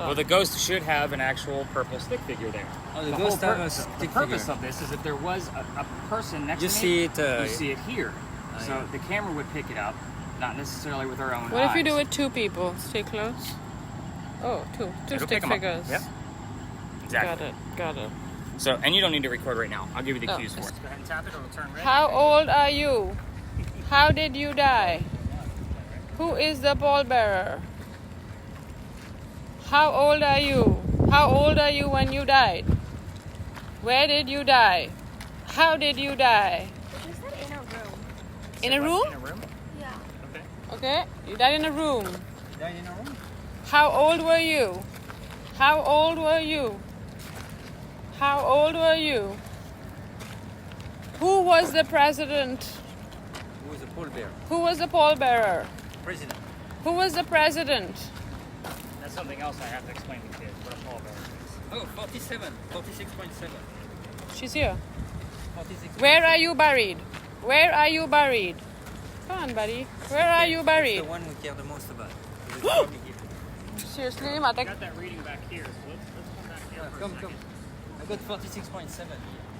on. Well, the ghost should have an actual purple stick figure there. Oh, the ghost has a stick The purpose figure. of this is if there was a person next You to me, see it, you see it here. So yeah. the camera would pick it up, not necessarily with our own eyes. What if you do it 2 people? Stay close. Oh, two It'll stick pick 'em up. figures. Yep. Exactly. Got it. So, and you don't need to record right now. I'll give you the Oh, cues for it. Go ahead and tap it, it'll turn red. How old are you? How did you die? Who is the pallbearer? How old are you? How old are you when you died? Where did you die? How did you die? She said in a room. In a room? In a room? Yeah. Okay. Okay, you died in a room. Died in a room? How old were you? How old were you? How old were you? Who was the president? Who was the pallbearer? Who was the pallbearer? President. Who was the president? That's something else I have to explain to kids, what a pallbearer is. Oh, 47. 46.7. She's here. 46. Where are you buried? Where are you buried? Come on, buddy. Where are you It's buried? the one we care the most about. It's probably here. Seriously, I Matek. got that reading back here, so let's come back here for Come, a second. come. I got 46.7.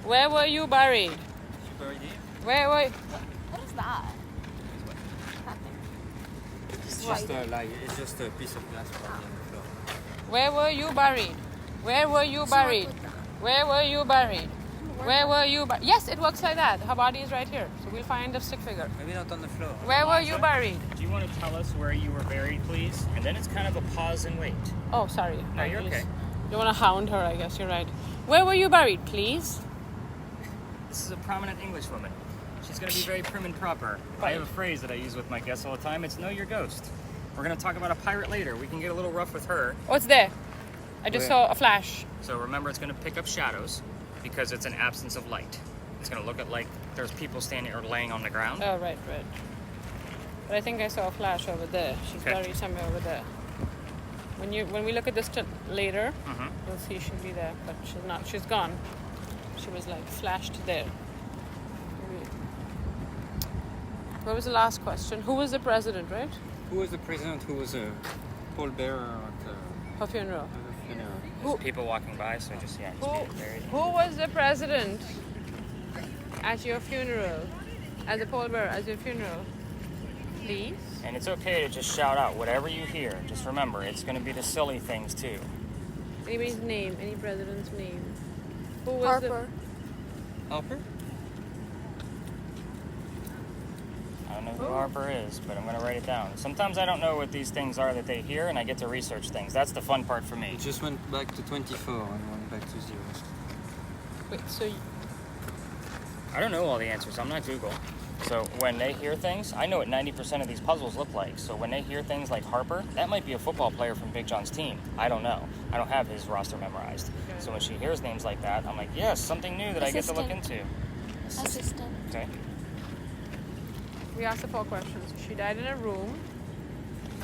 Where were you buried? She buried here. Where were? What is that? Nothing. It's just it's just a piece of glass probably on the floor. Where were you buried? Where were you buried? Where were you buried? Where were you buried? Yes, it works like that. Her body is right here, so we'll find the stick figure. Maybe not on the floor. Where were you buried? Do you want to tell us where you were buried, please? And then it's kind of a pause and wait. Oh, sorry. No, you're Please. okay. You want to hound her, I guess. You're right. Where were you buried, please? This is a prominent English woman. She's going to be very prim and proper. I have a phrase that I use with my guests all the time. It's know your ghost. We're going to talk about a pirate later. We can get a little rough with her. What's there? I just Where? saw a flash. So remember, it's going to pick up shadows because it's an absence of light. It's going to look at like there's people standing or laying on the ground. Oh, right. But I think I saw a flash over there. She's Okay. buried somewhere over there. When we look at this later, Mhm. we'll see she'll be there, but she's not. She's gone. She was like flashed there. Maybe. What was the last question? Who was the president, right? Who was the president? Who was a pallbearer at Her funeral. the funeral? Who, People walking by, so just, yeah, just who, be buried. who was the president at your funeral? As a pallbearer at your funeral? Please? And it's okay to just shout out whatever you hear. Just remember, it's going to be the silly things too. Anybody's name? Any president's name? Who was Harper. Harper? I don't know who Harper is, but I'm going to write it down. Sometimes I don't know what these things are that they hear, and I get to research things. That's the fun part for me. It just went back to 24 and went back to 0. Wait, so I don't know all the answers. I'm not Google. So when they hear things, I know what 90% of these puzzles look like. So when they hear things like Harper, that might be a football player from Big John's team. I don't know. I don't have his roster memorized. Okay. So when she hears names like that, I'm like, yes, something new that I get to look into. Assistant. Okay. we asked her 4 questions. She died in a room.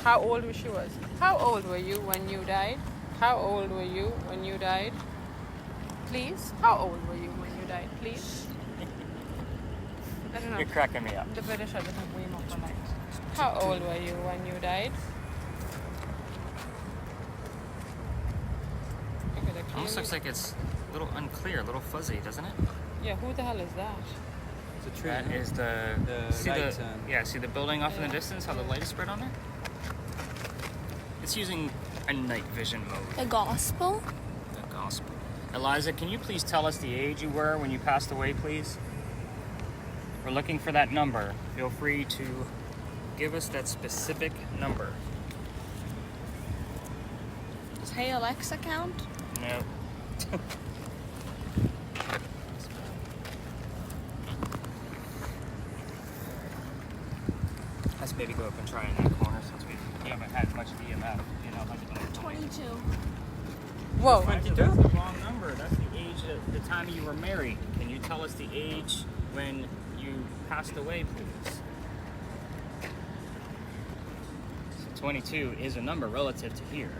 How old she was? How old were you when you died? How old were you when you died? Please? How old were you when you died? Please? I don't know. You're cracking me up. The British are just way more polite. How old were you when you died? Okay, they're Almost clearly- looks like it's a little unclear, a little fuzzy, doesn't it? Yeah, who the hell is that? It's a tree. That huh? is the see light the and- yeah, see the building off in Yeah. the distance, how the light is spread on there? It's using a night vision mode. The gospel. The gospel. Eliza, can you please tell us the age you were when you passed away, please? We're looking for that number. Feel free to give us that specific number. Does Hey Alexa count? No. Let's maybe go up and try in that corner since we haven't had much EMF. You know, like 22. Whoa. 22? That's the wrong number. That's the age at the time you were married. Can you tell us the age when you passed away, please? So 22 is a number relative to here.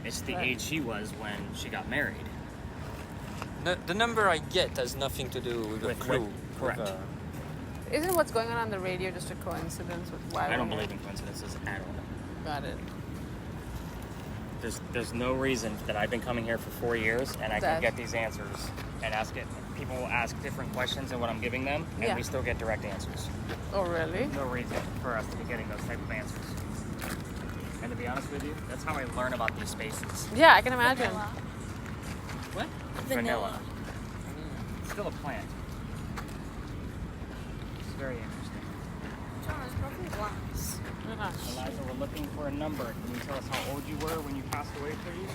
It's the Right. age she was when she got married. The number I get has nothing to do with the With- clue. correct. Isn't what's going on the radio just a coincidence with why I don't we're believe in coincidences at all. Got it. There's no reason that I've been coming here for 4 years and I can That- get these answers and ask it. People will ask different questions than what I'm giving them, and Yeah. we still get direct answers. Oh, really? No reason for us to be getting those type of answers. And to be honest with you, that's how I learn about these spaces. Yeah, I can imagine. Vanilla. What? Vanilla. It's still a plant. It's very interesting. John, it's broken glass. Eliza, we're looking for a number. Can you tell us how old you were when you passed away, please?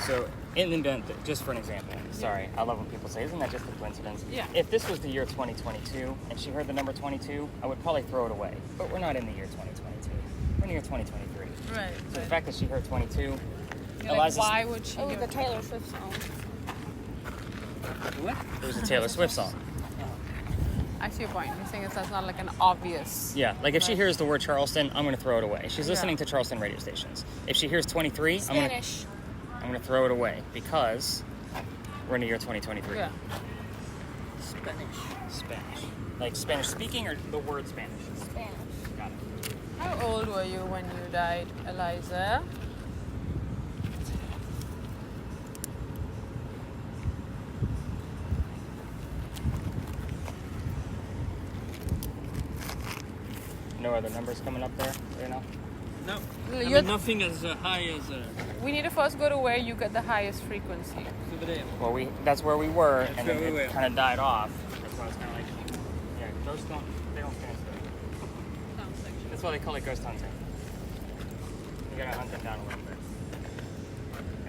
So, in the event, just for an example, sorry, I love when people say, isn't that just a coincidence? Yeah. If this was the year 2022 and she heard the number 22, I would probably throw it away. But we're not in the year 2022. We're in the year 2023. Right. So the fact that she heard 22, You're like, Eliza's- why would she? Oh, give the it- Taylor Swift song. What? it was a Taylor Swift song. I see your point. You're saying that's not like an obvious. Yeah, like if she Right. hears the word Charleston, I'm going to throw it away. She's Yeah. listening to Charleston radio stations. If she hears 23, Spanish. I'm going to throw it away because we're in the year 2023. Yeah. Spanish. Spanish. Like Spanish speaking or the word Spanish? Spanish. Got it. How old were you when you died, Eliza? No other numbers coming up there, you know? No. Well, I you're- mean, nothing as high as We need to first go to where you get the highest frequency. over there. Well, that's where we were, That's and then where we it were. kind of died off. That's why it's kind of like, yeah, ghost don't, they don't stand still. That's why they call it ghost hunting. You gotta hunt them down a little bit.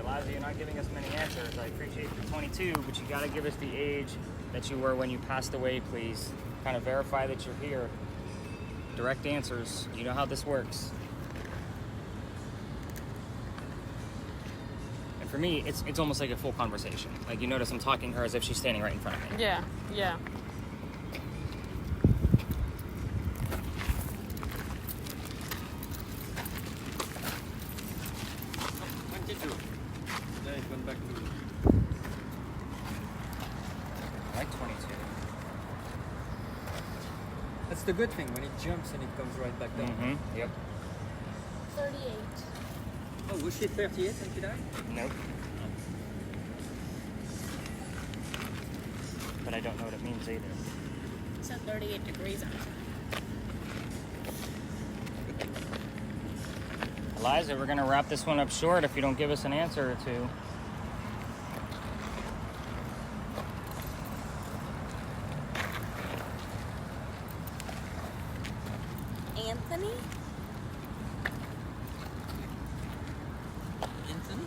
Eliza, you're not giving us many answers. I appreciate the 22, but you gotta give us the age that you were when you passed away, please. Kind of verify that you're here. Direct answers. You know how this works. And for me, it's almost like a full conversation. Like you notice I'm talking to her as if she's standing right in front of me. Yeah, yeah. When did you? Yeah, it went back to. I like 22. That's the good thing when it jumps and it comes right back down. Mm-hmm. Yep. 38. Oh, was she 38 when she died? Nope. But I don't know what it means either. It's at 38 degrees outside. Eliza, we're gonna wrap this one up short if you don't give us an answer or two. Anthony? Anthony?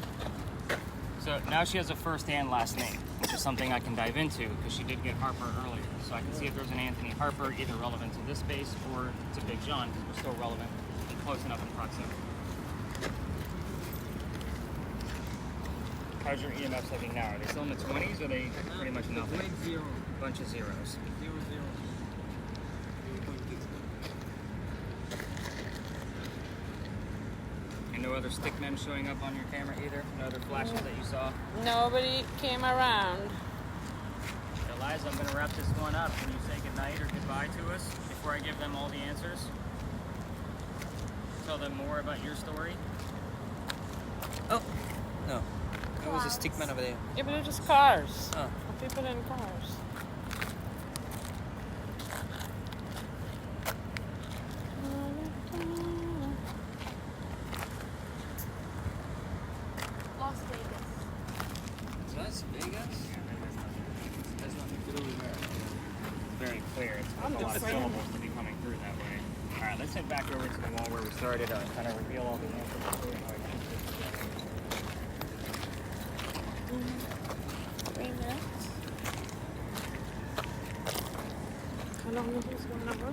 So now she has a first and last name, which is something I can dive into because she did get Harper earlier. So I can see if there's an Anthony Harper either relevant to this space or to Big John because we're still relevant and close enough in proximity. How's your EMFs looking now? Are they still in the 20s or are they pretty much nothing? 0. Bunch of zeros. 0, 0. And no other stick men showing up on your camera either? No other flashes that you saw? Nobody came around. Eliza, I'm going to wrap this one up. Can you say goodnight or goodbye to us before I give them all the answers? Tell them more about your story? Oh, no. There was a stickman over there. Yeah, but they're just cars. Oh. People in cars. Las Vegas. Las Vegas? Has nothing to do with that. Very clear. It's I'm a lot of just saying. syllables to be coming through that way. All right, let's head back over to the wall where we started. Kind of reveal all the answers. For you. 3 minutes. How long is this one number?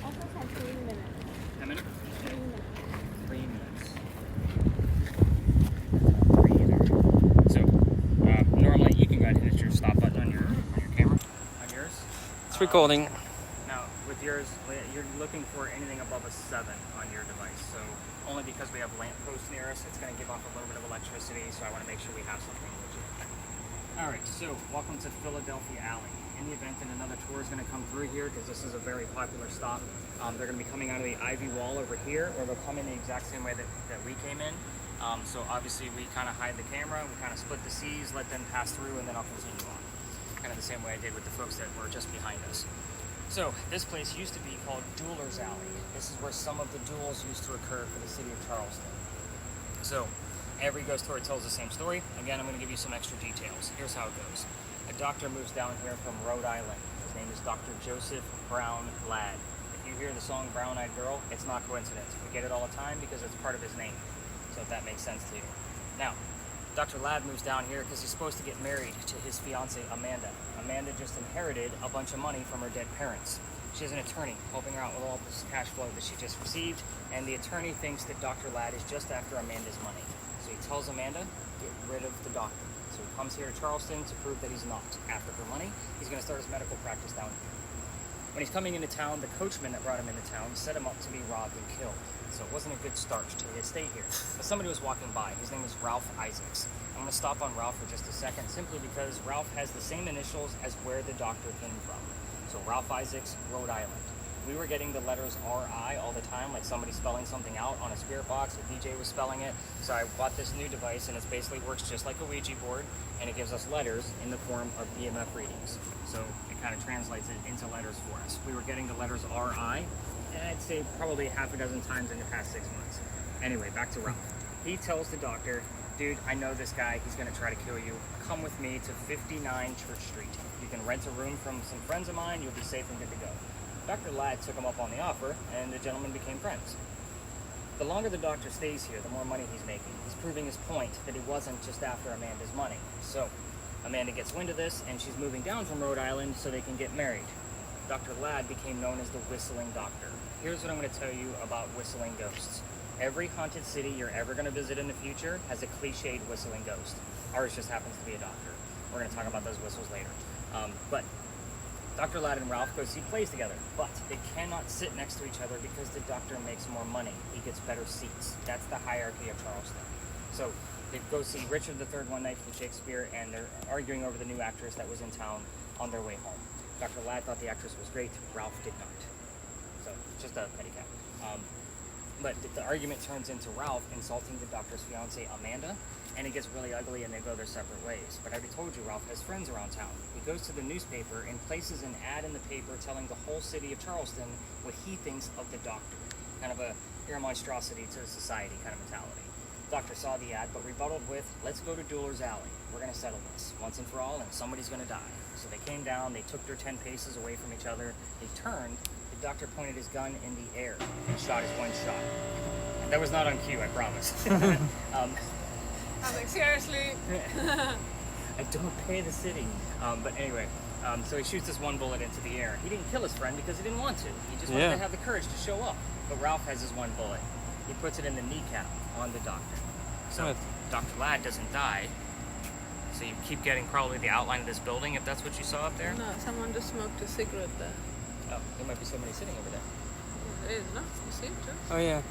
I think it's 3 minutes. A minute? 3 minutes. 3 minutes. Breather. So, normally you can go ahead and hit your stop button on your camera. On yours. It's recording. Now, with yours, you're looking for anything above a 7 on your device. So, only because we have lamp posts near us, it's going to give off a little bit of electricity. So, I want to make sure we have something legit. Alright, so welcome to Philadelphia Alley. In the event that another tour is going to come through here, because this is a very popular stop, they're going to be coming out of the Ivy Wall over here, or they'll come in the exact same way that we came in. So obviously we kind of hide the camera, we kind of split the seas, let them pass through, and then I'll continue on. Kind of the same way I did with the folks that were just behind us. So this place used to be called Dueller's Alley. This is where some of the duels used to occur for the city of Charleston. So every ghost story tells the same story. Again, I'm going to give you some extra details. Here's how it goes. A doctor moves down here from Rhode Island. His name is Dr. Joseph Brown Ladd. If you hear the song Brown Eyed Girl, it's not coincidence. We get it all the time because it's part of his name. So if that makes sense to you. Now, Dr. Ladd moves down here because he's supposed to get married to his fiancée, Amanda. Amanda just inherited a bunch of money from her dead parents. She has an attorney helping her out with all this cash flow that she just received, and the attorney thinks that Dr. Ladd is just after Amanda's money. So he tells Amanda, get rid of the doctor. So he comes here to Charleston to prove that he's not after her money. He's going to start his medical practice down here. When he's coming into town, the coachman that brought him into town set him up to be robbed and killed. So it wasn't a good start to his stay here. But somebody was walking by. His name is Ralph Isaacs. I'm going to stop on Ralph for just a second, simply because Ralph has the same initials as where the doctor came from. So Ralph Isaacs, Rhode Island. We were getting the letters R.I. all the time, like somebody spelling something out on a spirit box. A DJ was spelling it. So I bought this new device, and it basically works just like a Ouija board, and it gives us letters in the form of EMF readings. So it kind of translates it into letters for us. We were getting the letters R.I., and I'd say probably half a dozen times in the past 6 months. Anyway, back to Ralph. He tells the doctor, dude, I know this guy. He's going to try to kill you. Come with me to 59 Church Street. You can rent a room from some friends of mine. You'll be safe and good to go. Dr. Ladd took him up on the offer, and the gentlemen became friends. The longer the doctor stays here, the more money he's making. He's proving his point that he wasn't just after Amanda's money. So Amanda gets wind of this, and she's moving down from Rhode Island so they can get married. Dr. Ladd became known as the Whistling Doctor. Here's what I'm going to tell you about whistling ghosts. Every haunted city you're ever going to visit in the future has a cliched whistling ghost. Ours just happens to be a doctor. We're going to talk about those whistles later. But Dr. Ladd and Ralph go see plays together, but they cannot sit next to each other because the doctor makes more money. He gets better seats. That's the hierarchy of Charleston. So they go see Richard III one night from Shakespeare, and they're arguing over the new actress that was in town on their way home. Dr. Ladd thought the actress was great. Ralph did not. So just a petty cat. But the argument turns into Ralph insulting the doctor's fiancée, Amanda, and it gets really ugly and they go their separate ways. But I already told you, Ralph has friends around town. He goes to the newspaper and places an ad in the paper telling the whole city of Charleston what he thinks of the doctor. Kind of a you're a monstrosity to society kind of mentality. The doctor saw the ad, but rebutted with, let's go to Dueller's Alley. We're going to settle this once and for all, and somebody's going to die. So they came down, they took their 10 paces away from each other, they turned, the doctor pointed his gun in the air and shot his one shot. That was not on cue, I promise. I'm like, seriously? I don't pay the city. But anyway, so he shoots this one bullet into the air. He didn't kill his friend because he didn't want to. He just wanted to have the courage to show up. But Ralph has his one bullet. He puts it in the kneecap on the doctor. So Dr. Ladd doesn't die. So you keep getting probably the outline of this building, if that's what you saw up there. No, someone just smoked a cigarette there. Oh, there might be somebody sitting over there. There is, no? You see it too? Oh yeah.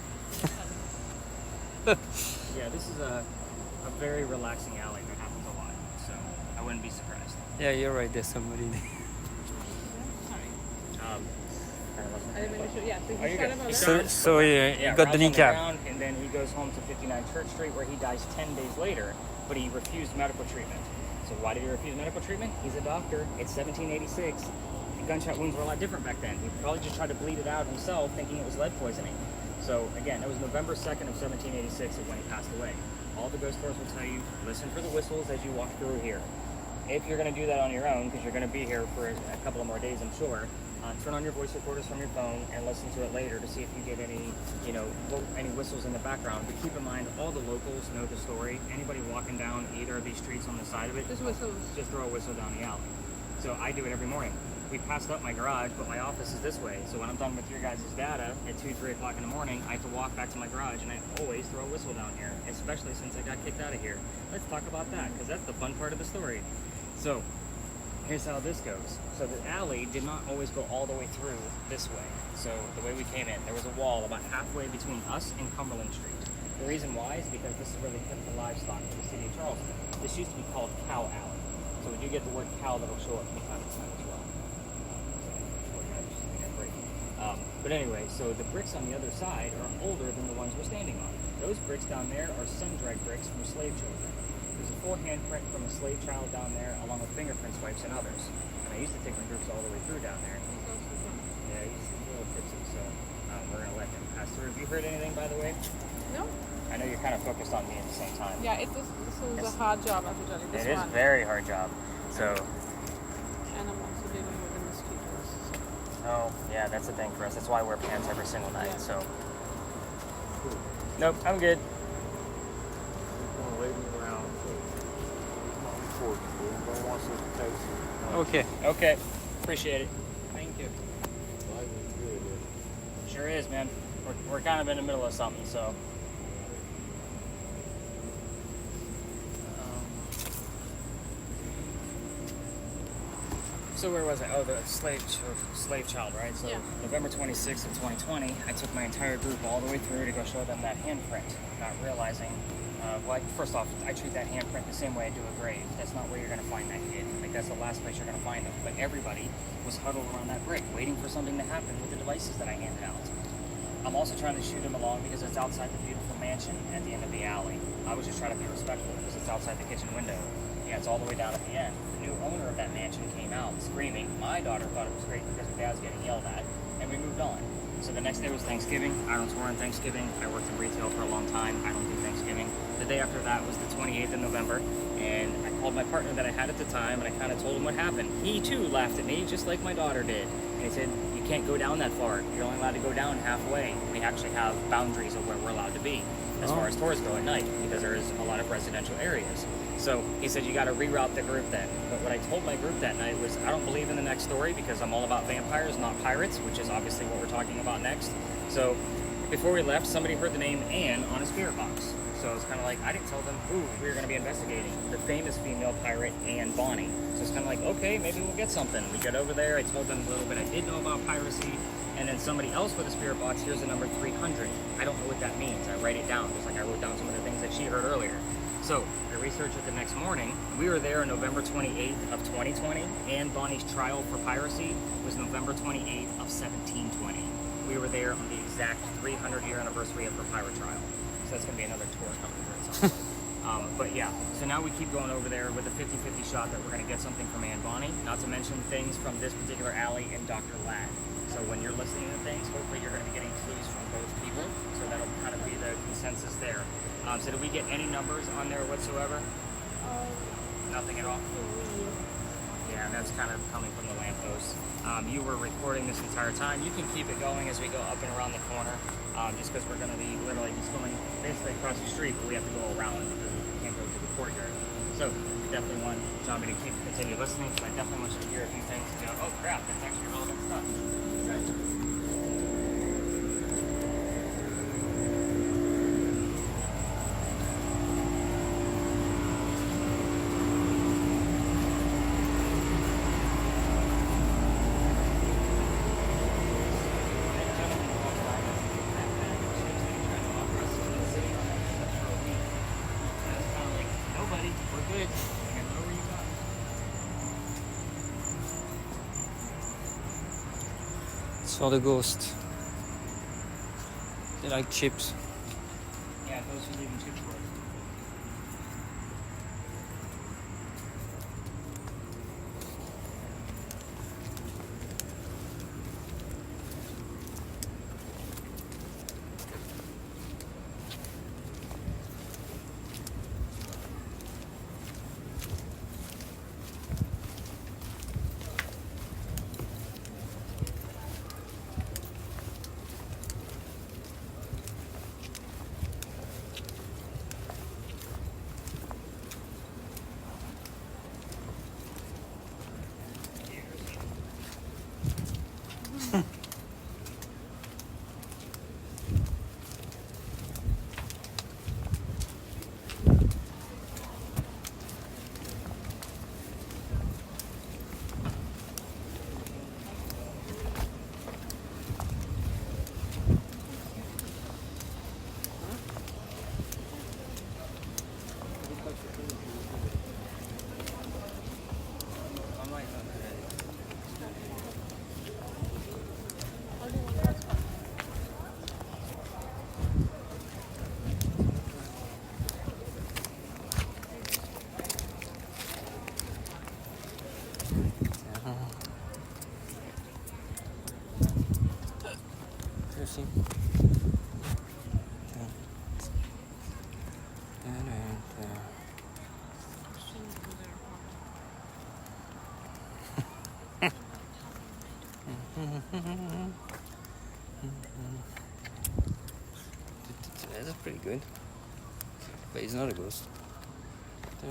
Yeah, this is a very relaxing alley that happens a lot, so I wouldn't be surprised. Yeah, you're right. There's somebody there. I didn't mean to shoot. Yeah, so Oh, he you're shot good. him over He's there. done. So yeah, you got the Ralph's on kneecap. ground, and then he goes home to 59 Church Street where he dies 10 days later, but he refused medical treatment. So why did he refuse medical treatment? He's a doctor. It's 1786. The gunshot wounds were a lot different back then. He probably just tried to bleed it out himself, thinking it was lead poisoning. So again, it was November 2nd of 1786 when he passed away. All the ghost stories will tell you, listen for the whistles as you walk through here. If you're going to do that on your own, because you're going to be here for a couple of more days, I'm sure, turn on your voice recorders from your phone and listen to it later to see if you get any, any whistles in the background. But keep in mind, all the locals know the story. Anybody walking down either of these streets on the side of it, Just whistles. just throw a whistle down the alley. So I do it every morning. We passed up my garage, but my office is this way. So when I'm done with your guys' data at 2, 3 o'clock in the morning, I have to walk back to my garage, and I always throw a whistle down here, especially since I got kicked out of here. Let's talk about that, because that's the fun part of the story. So here's how this goes. So the alley did not always go all the way through this way. So the way we came in, there was a wall about halfway between us and Cumberland Street. The reason why is because this is where they kept the livestock for the city of Charleston. This used to be called Cow Alley. So we do get the word cow that'll show up from time to time as well. But anyway, so the bricks on the other side are older than the ones we're standing on. Those bricks down there are sun-dried bricks from slave children. There's a full handprint from a slave child down there, along with fingerprint swipes and others. And I used to take my groups all the way through down there. Yeah, he's a little tipsy, so we're gonna let him pass through. Have you heard anything, by the way? No? I know you're kind of focused on me at the same time. Yeah, this is a hard job, I have to tell you. This It is one. a very hard job. So, And I'm also dealing with the mosquitoes. oh, yeah, that's the thing for us. That's why I wear pants every single night, Yeah. so. Nope, I'm good. We're gonna leave them around, so it's not recording. We don't want to see the case. Okay. Okay, appreciate it. Thank you. Life is good. Yeah. Sure is, man. We're kind of in the middle of something, so. So where was I? Oh, the slave child, right? So Yeah. November 26th of 2020, I took my entire group all the way through to go show them that handprint, not realizing, first off, I treat that handprint the same way I do a grave. That's not where you're going to find that kid. Like, that's the last place you're going to find them. But everybody was huddled around that brick, waiting for something to happen with the devices that I handed out. I'm also trying to shoot him along because it's outside the beautiful mansion at the end of the alley. I was just trying to be respectful because it's outside the kitchen window. Yeah, it's all the way down at the end. The new owner of that mansion came out screaming. My daughter thought it was great because her dad's getting yelled at, and we moved on. So the next day was Thanksgiving. I don't tour on Thanksgiving. I worked in retail for a long time. I don't do Thanksgiving. The day after that was the 28th of November, and I called my partner that I had at the time, and I kind of told him what happened. He too laughed at me, just like my daughter did. And he said, "You can't go down that far. You're only allowed to go down halfway. We actually have boundaries of where we're allowed to be as far as tours go at night, because there is a lot of residential areas." So he said, "You got to reroute the group then." But what I told my group that night was, I don't believe in the next story because I'm all about vampires, not pirates, which is obviously what we're talking about next. So before we left, somebody heard the name Anne on a spirit box. So it's kind of like, I didn't tell them who we were going to be investigating. The famous female pirate, Anne Bonny. So it's kind of like, okay, maybe we'll get something. We get over there. I told them a little bit I did know about piracy. And then somebody else with a spirit box, here's the number 300. I don't know what that means. I write it down, just like I wrote down some of the things that she heard earlier. So I researched it the next morning. We were there on November 28th of 2020. Anne Bonny's trial for piracy was November 28th of 1720. We were there on the exact 300-year anniversary of her pirate trial. So that's going to be another tour coming here at some point. But yeah, so now we keep going over there with a 50-50 shot that we're going to get something from Anne Bonny, not to mention things from this particular alley and Dr. Ladd. So when you're listening to things, hopefully you're going to be getting clues from both people. So that'll kind of be the consensus there. So did we get any numbers on there whatsoever? Nothing at all? Yeah, and that's kind of coming from the lamppost. You were recording this entire time. You can keep it going as we go up and around the corner, just because we're going to be literally just going basically across the street, but we have to go around because we can't go to the courtyard. So I definitely want John me to continue listening, because I definitely want you to hear a few things and go, oh crap, that's actually relevant stuff. Okay. Saw the ghost. They like chips. Yeah, those who leave in chips for us. see. That's pretty good. But it's not a ghost. There.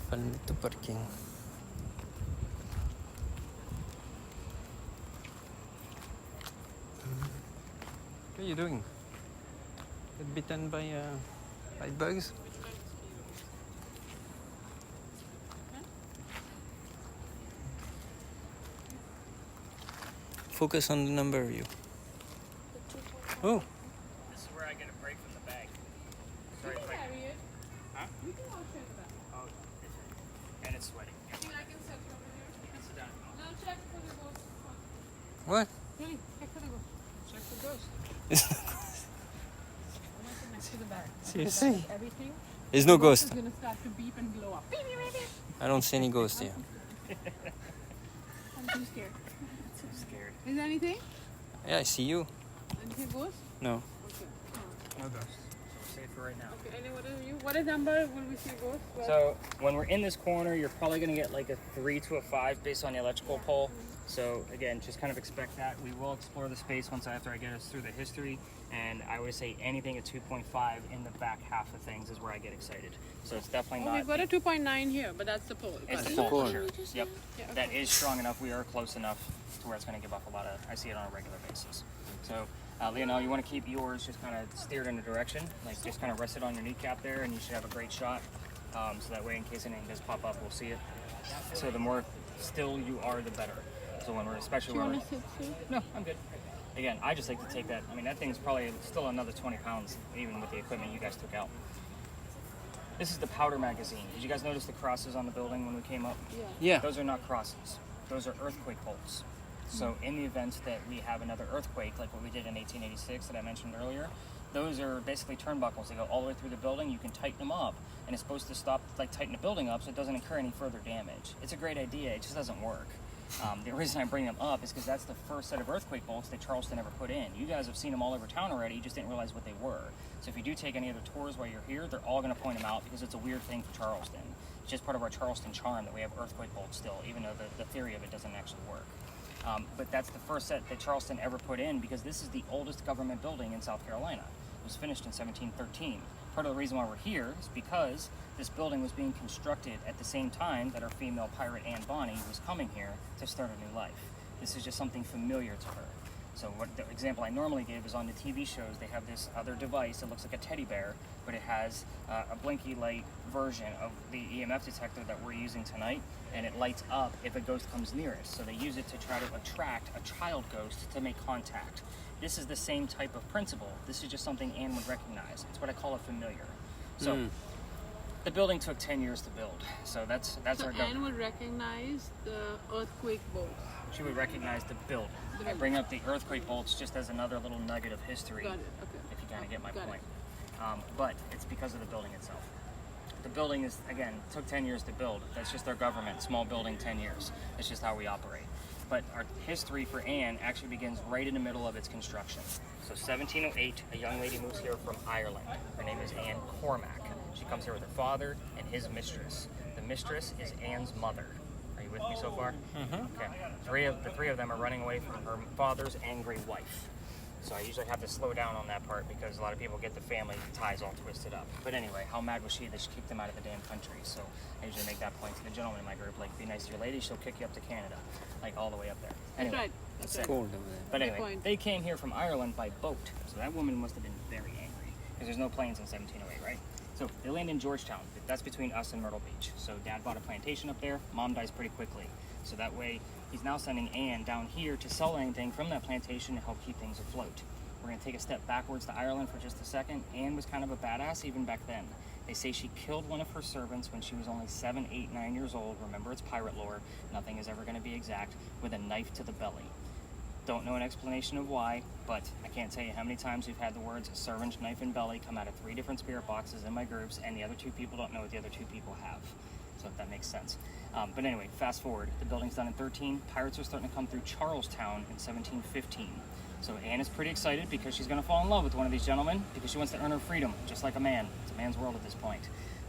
Palmito parking. What are you doing? Get bitten by bugs? Focus on the number view. Oh, This is where I get a break from the bag. Sorry, if I can. Carry it. Huh? You can all check that. Oh, it's, and it's sweating. I think I can set you over here. You can sit down. Now check for the ghost. what? Really? Check for the ghost. Check for ghost. Next to the bag. Seriously? Everything. There's no The ghost ghost. is gonna start to beep and blow up. Beep, beep, beep, beep. I don't see any ghost here. I'm too scared. So scared. Is there anything? Yeah, I see you. Anything ghost? No. Okay. No ghost. So we're safe for right now. Okay. And what are you? What is number will we see ghost? Well, So when we're in this corner, you're probably going to get like a 3 to a 5 based on the electrical pole. So again, just kind of expect that. We will explore the space once after I get us through the history. And I would say anything at 2.5 in the back half of things is where I get excited. So it's definitely we've not. got a 2.9 here, but that's the pole. It's Got the it. pole pole. for sure. Yep. Yeah, okay. That is strong enough. We are close enough to where it's going to give off a lot of. I see it on a regular basis. So, Lionel, you want to keep yours just kind of steered in a direction, like just kind of rest it on your kneecap there, and you should have a great shot. So that way, in case anything does pop up, we'll see it. So the more still you are, the better. So when we're especially Do you when want we're, to sit too? no, I'm good. Again, I just like to take that. I mean, that thing's probably still another 20 pounds, even with the equipment you guys took out. This is the powder magazine. Did you guys notice the crosses on the building when we came up? Yeah. Those are not crosses. Those are earthquake bolts. So in the event that we have another earthquake, like what we did in 1886 that I mentioned earlier, those are basically turnbuckles. They go all the way through the building. You can tighten them up, and it's supposed to stop, like tighten the building up so it doesn't incur any further damage. It's a great idea. It just doesn't work. The reason I bring them up is because that's the first set of earthquake bolts that Charleston ever put in. You guys have seen them all over town already. You just didn't realize what they were. So if you do take any other tours while you're here, they're all going to point them out because it's a weird thing for Charleston. It's just part of our Charleston charm that we have earthquake bolts still, even though the theory of it doesn't actually work. But that's the first set that Charleston ever put in because this is the oldest government building in South Carolina. It was finished in 1713. Part of the reason why we're here is because this building was being constructed at the same time that our female pirate Anne Bonny was coming here to start a new life. This is just something familiar to her. So what the example I normally give is on the TV shows, they have this other device that looks like a teddy bear, but it has a blinky light version of the EMF detector that we're using tonight, and it lights up if a ghost comes near us. So they use it to try to attract a child ghost to make contact. This is the same type of principle. This is just something Anne would recognize. It's what I call a familiar. So the building took 10 years to build. So that's So our Anne government. would recognize the earthquake bolts. She would recognize the building. The I bring up the earthquake bolts just as another little nugget of history. Got it. Okay. If you kind of get my Got it. point. But it's because of the building itself. The building is, again, took 10 years to build. That's just our government. Small building, 10 years. It's just how we operate. But our history for Anne actually begins right in the middle of its construction. So 1708, a young lady moves here from Ireland. Her name is Anne Cormac. She comes here with her father and his mistress. The mistress is Anne's mother. Are you with me so far? Mm-hmm. Okay. The three of them are running away from her father's angry wife. So I usually have to slow down on that part because a lot of people get the family ties all twisted up. But anyway, how mad was she that she kicked them out of the damn country? So I usually make that point to the gentleman in my group, like, be nice to your lady, she'll kick you up to Canada, like all the way up there. Anyway, That's right. That's right. Cold over there. but Good anyway, point. they came here from Ireland by boat. So that woman must have been very angry because there's no planes in 1708, right? So they land in Georgetown. That's between us and Myrtle Beach. So Dad bought a plantation up there. Mom dies pretty quickly. So that way, he's now sending Anne down here to sell anything from that plantation to help keep things afloat. We're going to take a step backwards to Ireland for just a second. Anne was kind of a badass even back then. They say she killed one of her servants when she was only 7, 8, 9 years old. Remember, it's pirate lore. Nothing is ever going to be exact. With a knife to the belly. Don't know an explanation of why, but I can't tell you how many times we've had the words servant, knife, and belly come out of 3 different spirit boxes in my groups, and the other 2 people don't know what the other 2 people have. so if that makes sense. But anyway, fast forward. The building's done in 13. Pirates are starting to come through Charlestown in 1715. So Anne is pretty excited because she's going to fall in love with one of these gentlemen because she wants to earn her freedom, just like a man. It's a man's world at this point.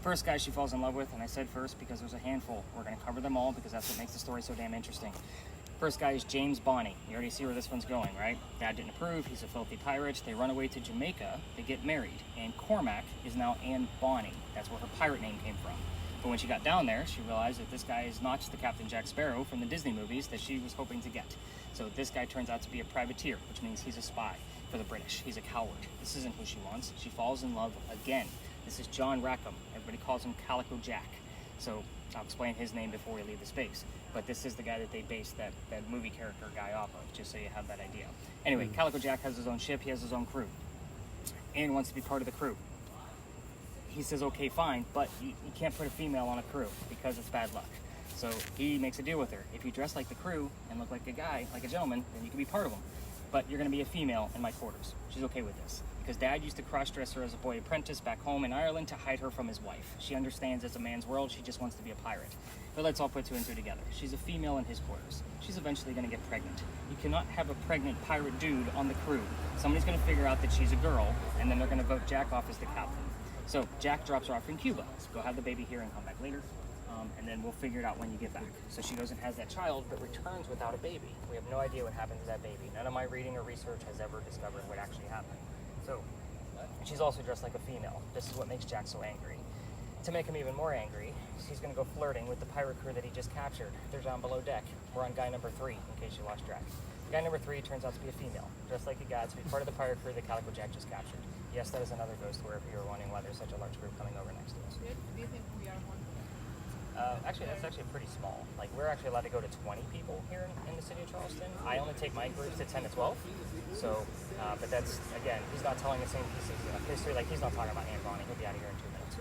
First guy she falls in love with, and I said first because there's a handful. We're going to cover them all because that's what makes the story so damn interesting. First guy is James Bonny. You already see where this one's going, right? Dad didn't approve. He's a filthy pirate. They run away to Jamaica. They get married. And Cormac is now Anne Bonny. That's where her pirate name came from. But when she got down there, she realized that this guy is not the Captain Jack Sparrow from the Disney movies that she was hoping to get. So this guy turns out to be a privateer, which means he's a spy for the British. He's a coward. This isn't who she wants. She falls in love again. This is John Rackham. Everybody calls him Calico Jack. So I'll explain his name before we leave the space. But this is the guy that they based that movie character guy off of, just so you have that idea. Anyway, Calico Jack has his own ship. He has his own crew. Anne wants to be part of the crew. He says, okay, fine, but you can't put a female on a crew because it's bad luck. So he makes a deal with her. If you dress like the crew and look like a guy, like a gentleman, then you can be part of them. But you're going to be a female in my quarters. She's okay with this. Because Dad used to cross-dress her as a boy apprentice back home in Ireland to hide her from his wife. She understands it's a man's world. She just wants to be a pirate. But let's all put two and two together. She's a female in his quarters. She's eventually going to get pregnant. You cannot have a pregnant pirate dude on the crew. Somebody's going to figure out that she's a girl, and then they're going to vote Jack off as the captain. So Jack drops her off in Cuba. So go have the baby here and come back later. And then we'll figure it out when you get back. So she goes and has that child, but returns without a baby. We have no idea what happened to that baby. None of my reading or research has ever discovered what actually happened. So she's also dressed like a female. This is what makes Jack so angry. To make him even more angry, he's going to go flirting with the pirate crew that he just captured. They're down below deck. We're on guy number 3, in case you lost track. Guy number 3 turns out to be a female, dressed like a guy to be part of the pirate crew that Calico Jack just captured. Yes, that is another ghost where if you were wondering why there's such a large group coming over next to us. Do you think we are one? Actually, that's actually pretty small. Like, we're actually allowed to go to 20 people here in the city of Charleston. I only take my groups to 10 to 12. So, but that's, again, he's not telling the same pieces of history. Like, he's not talking about Anne Bonny. He'll be out of here in 2 minutes.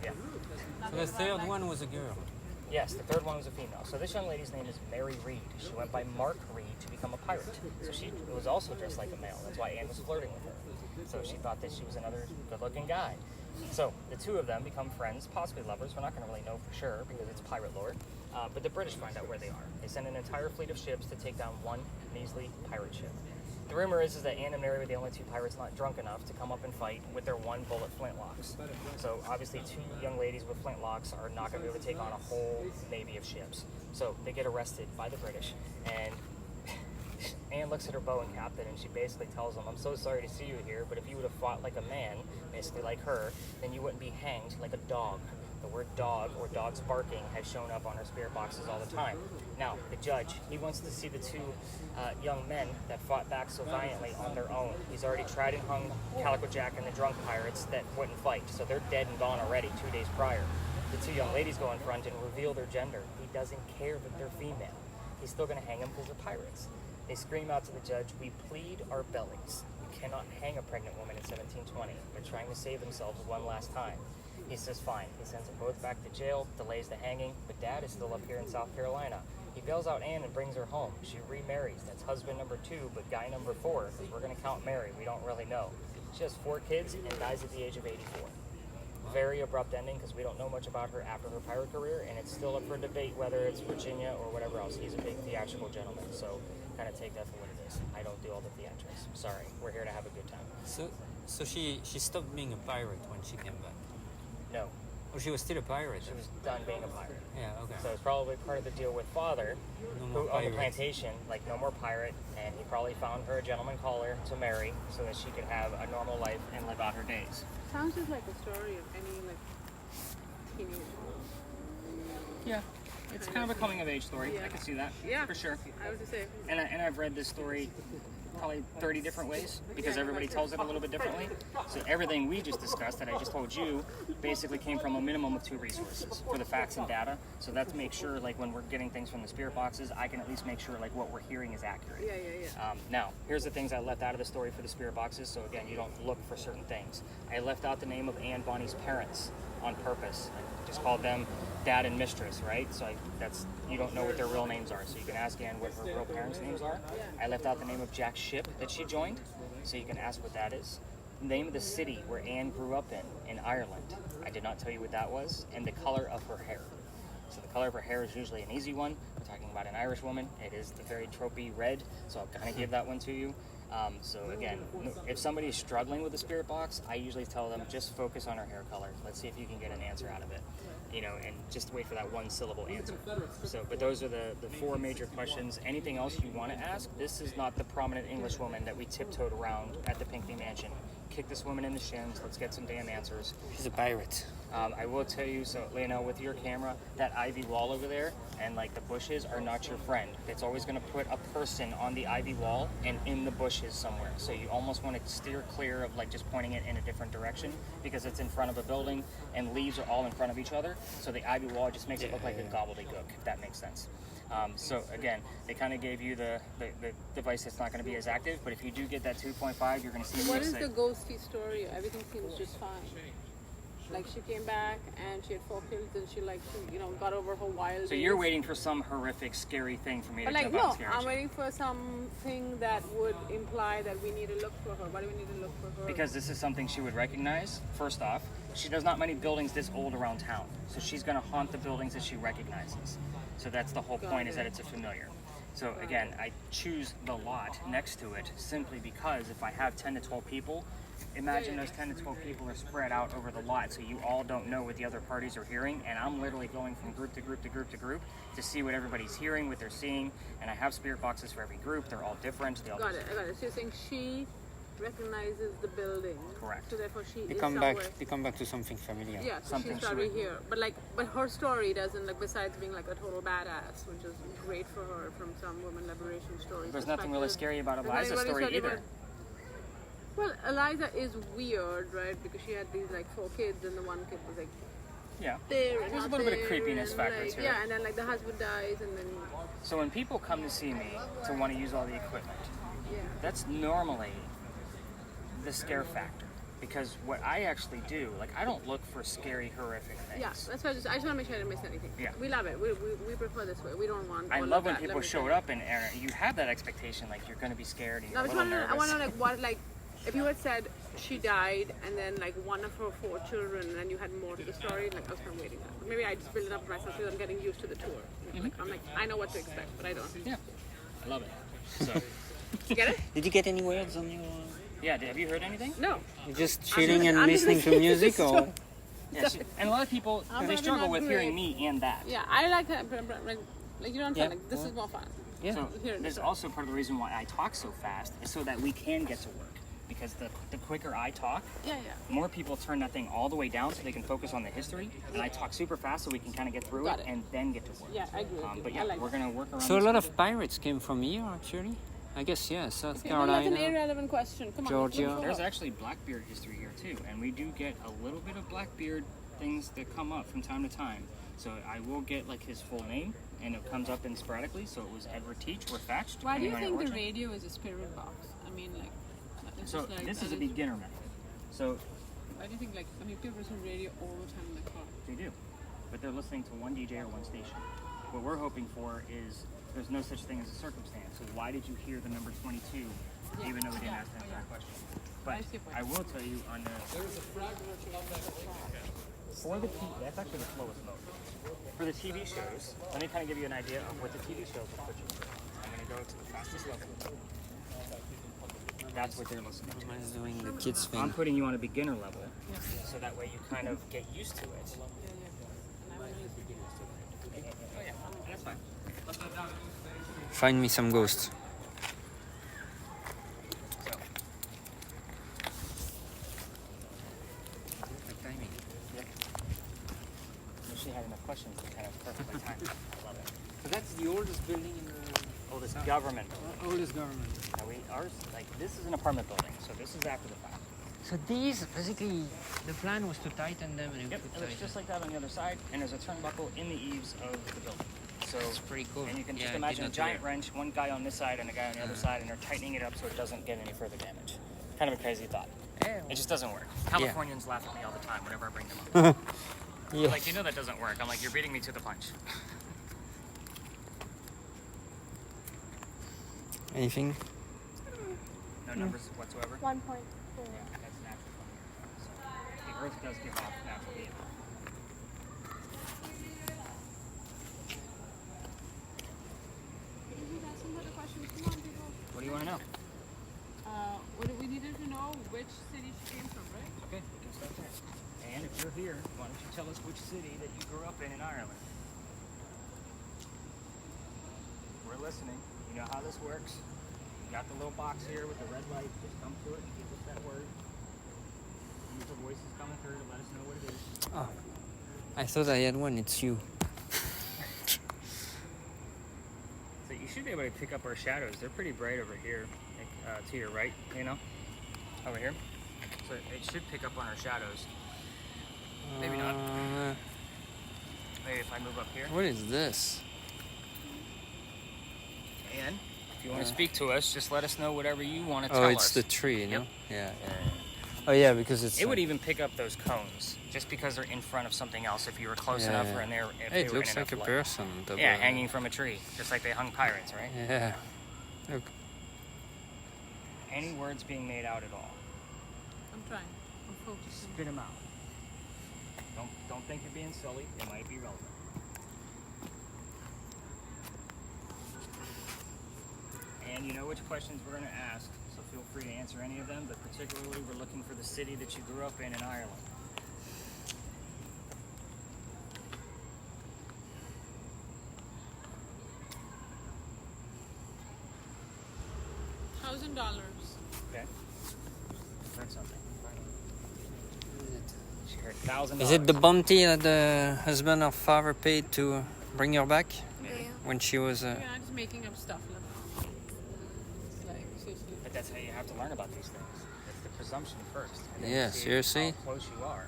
Yeah. So the third one was a girl. Yes, the third one was a female. So this young lady's name is Mary Reed. She went by Mark Reed to become a pirate. So she was also dressed like a male. That's why Anne was flirting with her. So she thought that she was another good-looking guy. So the two of them become friends, possibly lovers. We're not going to really know for sure because it's pirate lore. But the British find out where they are. They send an entire fleet of ships to take down one measly pirate ship. The rumor is that Anne and Mary were the only 2 pirates not drunk enough to come up and fight with their 1-bullet flintlocks. So obviously 2 young ladies with flintlocks are not going to be able to take on a whole navy of ships. So they get arrested by the British, and Anne looks at her bow and captain, and she basically tells them, I'm so sorry to see you here, but if you would have fought like a man, basically like her, then you wouldn't be hanged like a dog. The word dog or dog's barking has shown up on our spirit boxes all the time. Now, the judge, he wants to see the 2 young men that fought back so valiantly on their own. He's already tried and hung Calico Jack and the drunk pirates that wouldn't fight, so they're dead and gone already 2 days prior. The 2 young ladies go in front and reveal their gender. He doesn't care that they're female. He's still going to hang them because they're pirates. They scream out to the judge, we plead our bellies. You cannot hang a pregnant woman in 1720. They're trying to save themselves one last time. He says fine. He sends them both back to jail, delays the hanging, but Dad is still up here in South Carolina. He bails out Anne and brings her home. She remarries. That's husband number 2, but guy number 4, because we're going to count Mary. We don't really know. She has 4 kids and dies at the age of 84. Very abrupt ending because we don't know much about her after her pirate career, and it's still up for debate whether it's Virginia or whatever else. He's a big theatrical gentleman, so kind of take that for what it is. I don't do all the theatrics. Sorry. We're here to have a good time. So she stopped being a pirate when she came back. No. Oh, she was still a pirate. She was done being a pirate. Yeah, okay. So it's probably part of the deal with father, No who more owned the pirates. plantation, like no more pirate, and he probably found her a gentleman caller to marry so that she could have a normal life and live out her days. Sounds just like a story of any like teenage. Yeah. It's kind of a coming of age story. Yeah. I can see that. Yeah. For sure. I would just say. And I've read this story probably 30 different ways because everybody tells it a little bit differently. So everything we just discussed that I just told you basically came from a minimum of 2 resources for the facts and data. So that's make sure like when we're getting things from the spirit boxes, I can at least make sure like what we're hearing is accurate. Yeah. Now, here's the things I left out of the story for the spirit boxes. So again, you don't look for certain things. I left out the name of Anne Bonny's parents on purpose. I just called them dad and mistress, right? So that's you don't know what their real names are. So you can ask Anne what her real parents' names are. I left out the name of Jack's ship that she joined. So you can ask what that is. name of the city where Anne grew up in Ireland. I did not tell you what that was, and the color of her hair. So the color of her hair is usually an easy one. We're talking about an Irish woman. It is the very tropey red, so I'll kind of give that one to you. So again, if somebody is struggling with the spirit box, I usually tell them just focus on her hair color. Let's see if you can get an answer out of it, you know, and just wait for that one syllable answer. So, but those are the 4 major questions. Anything else you want to ask? This is not the prominent English woman that we tiptoed around at the Pinckney Mansion. Kick this woman in the shins. Let's get some damn answers. She's a pirate. I will tell you, so Lionel, with your camera, that ivy wall over there and like the bushes are not your friend. It's always going to put a person on the ivy wall and in the bushes somewhere. So you almost want to steer clear of like just pointing it in a different direction because it's in front of a building and leaves are all in front of each other. So the ivy wall just makes it look like a gobbledygook, if that makes sense. So again, they kind of gave you the device that's not going to be as active, but if you do get that 2.5, you're going to see What is the ghosty story? Everything seems just fine. Like she came back and she had 4 kids and she got over her wild. So you're waiting for some horrific, scary thing for me to But like, jump out and no, scare I'm you. waiting for something that would imply that we need to look for her. Why do we need to look for her? Because this is something she would recognize. First off, she does not many buildings this old around town, so she's going to haunt the buildings that she recognizes. So that's the whole point, is that it's a familiar. So again, I choose the lot next to it simply because if I have 10 to 12 people, imagine those 10 to 12 people are spread out over the lot, so you all don't know what the other parties are hearing, and I'm literally going from group to group to group to group to see what everybody's hearing, what they're seeing, and I have spirit boxes for every group. They're all different. They all Got it. So you're saying she recognizes the building. Correct. So therefore she They is come somewhere. back. They come back to something familiar. Yeah, so Something she's she probably would- here. But her story doesn't, like, besides being like a total badass, which is great for her from some women liberation story. There's nothing really perspective. scary about There's nothing Eliza's really story scary either. about- Well, Eliza is weird, right? Because she had these like 4 kids, and the one kid was like Yeah. there and There's a not little bit of there, creepiness and, factor like, to it. yeah, and then like the husband dies, and then So when people come to see me to want to use all the equipment, yeah. that's normally the scare factor. Because what I actually do, like, I don't look for scary, horrific things. Yeah, that's why I just want to make sure I didn't miss anything. Yeah. We love it. We prefer this way. We don't want. I all love of when that, people let me showed tell you. up and you have that expectation, like you're going to be scared and No, you're I a little want to. I nervous. want to like what like. If you had said she died and then like one of her 4 children and then you had more to the story, like I was kind of waiting that. Maybe I just build it up for myself because I'm getting used to the tour. I'm like I know what to expect, but I don't. Yeah, I love it. So, You get it? Did you get any words on your? yeah, have you heard anything? No. You're just chilling and I'm just listening to listening to music, the or? story. Yeah, and a lot of people, I'm they having struggle a with great- hearing me and that. Yeah, I like it. Like you know what I'm saying? Yeah. Like this is more fun. Yeah. So Here, there's sorry. also part of the reason why I talk so fast is so that we can get to work. Because the quicker I talk, Yeah. more people turn that thing all the way down so they can focus on the history. And I talk super fast so we can kind of get through Got it it. and then get to work. Yeah, I agree with you. But I yeah, like we're that. going to work around So a this. lot of pirates came from here, actually. I guess, yeah. South Okay, well, that's an Carolina. irrelevant question. Come on. Georgia. let's look There's it up. actually Blackbeard history here too, and we do get a little bit of Blackbeard things that come up from time to time. So I will get like his full name, and it comes up in sporadically. So it was Edward Teach or Thatch. Why do you depending on think your the origin. radio is a spirit box? I mean, like. It's So just like, this is a beginner method. So Why do you think, like, I mean, people listen to radio all the time in the car? they do, but they're listening to one DJ or one station. What we're hoping for is there's no such thing as a circumstance. So why did you hear the number 22, even though we didn't ask that exact question? But I see your point. I will tell you on the for the TV, that's actually the slowest mode. For the TV shows, let me kind of give you an idea of what the TV shows will put you through. I'm going to go to the fastest level. That's what they're listening to. Everyone's doing the kids I'm thing. putting you on a beginner level, so that way you kind of get used to it. Oh yeah, that's fine. Find me some ghosts. So, Perfect timing. she had enough questions to kind of perfectly time it. I love it. But that's the oldest building in the Oldest government. oldest government. Now ours, like this is an apartment building, so this is after the fact. So these, basically, the plan was to tighten them and Yep, put it looks just like that on the other side, and there's a turnbuckle in the eaves of the building. So It's pretty cool. And you can Yeah, just I did imagine a not giant do wrench, one guy on this side and a guy on the other side, and they're tightening it up so it doesn't get any further damage. Kind of a crazy thought. It just doesn't work. Californians laugh at me all the time whenever I bring them up. Yeah. Like, you know that doesn't work. I'm like, you're beating me to the punch. Anything? No numbers whatsoever. 1.4. That's natural. Earth does give off natural heat. What do you want to know? We needed to know which city she came from, right? Okay, we can start there. And if you're here, why don't you tell us which city that you grew up in Ireland? We're listening. You know how this works. You got the little box here with the red light. Just come to it and give us that word. Use the voices coming through to let us know what it is. Oh, I thought I had one. It's you. So you should be able to pick up our shadows. They're pretty bright over here, like, to your right, you know, over here. So it should pick up on our shadows. Maybe not. Maybe if I move up here. What is this? And if you want to speak to us, just let us know whatever you want to tell us. Oh, it's the tree, you know? Yep. Yeah. Oh, yeah, because it's... It would even pick up those cones, just because they're in front of something else if you were close enough or in there. If Hey, they it were looks in like a enough light. person. Yeah, hanging from a tree, just like they hung pirates, right? Yeah. Look. Any words being made out at all? I'm trying. I'm focusing. Spit them out. Don't think you're being silly. It might be relevant. And you know which questions we're going to ask, so feel free to answer any of them, but particularly we're looking for the city that you grew up in Ireland. $1,000. Okay? Learn something. She heard $1,000. Is it the bounty that the husband or father paid to bring her back Maybe. when she was... Yeah, I'm just making up stuff. Like, it's like, seriously. But that's how you have to learn about these things. It's the presumption first. And then Yeah, you see seriously? How close you are.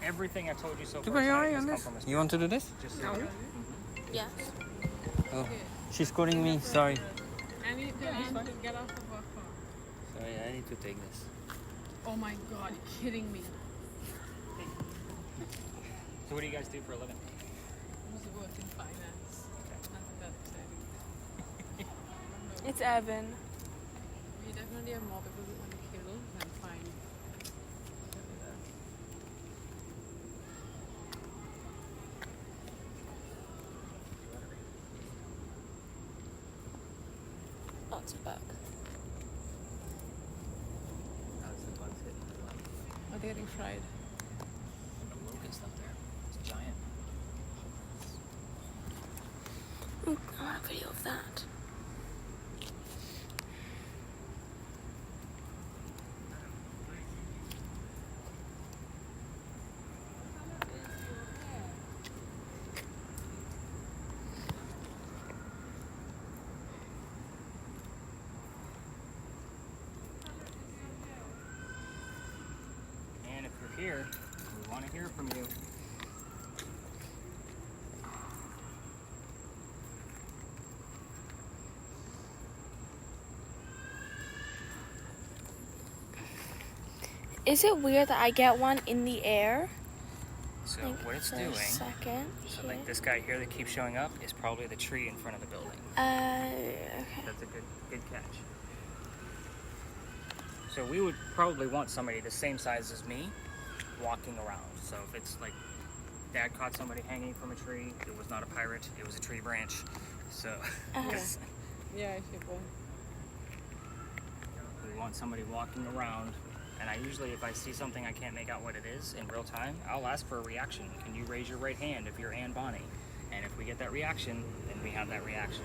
Everything I've told you so Do far you tonight worry has on come this? from a You want to do this? Just No. Yes. Oh, she's calling me. Sorry. I need the end to get off of our phone. Sorry, I need to take this. Oh my god, you're kidding me. So what do you guys do for a living? I was work in finance. Nothing that exciting. It's Evan. We definitely have more people we want to kill than find. Lots of bug. How's the bugs hitting the lung? Are they getting fried? The locust up there. It's giant. Ooh, I want a video of that. And if you're here, we want to hear from you. Is it weird that I get one in the air? So Like, what it's for doing, a second. so here. like this guy here that keeps showing up is probably the tree in front of the building. Okay. That's a good catch. So we would probably want somebody the same size as me walking around. So if it's like Dad caught somebody hanging from a tree, it was not a pirate, it was a tree branch. So Yeah, I see one. we want somebody walking around. And I usually, if I see something I can't make out what it is in real time, I'll ask for a reaction. Can you raise your right hand if you're Ann Bonnie? And if we get that reaction, then we have that reaction.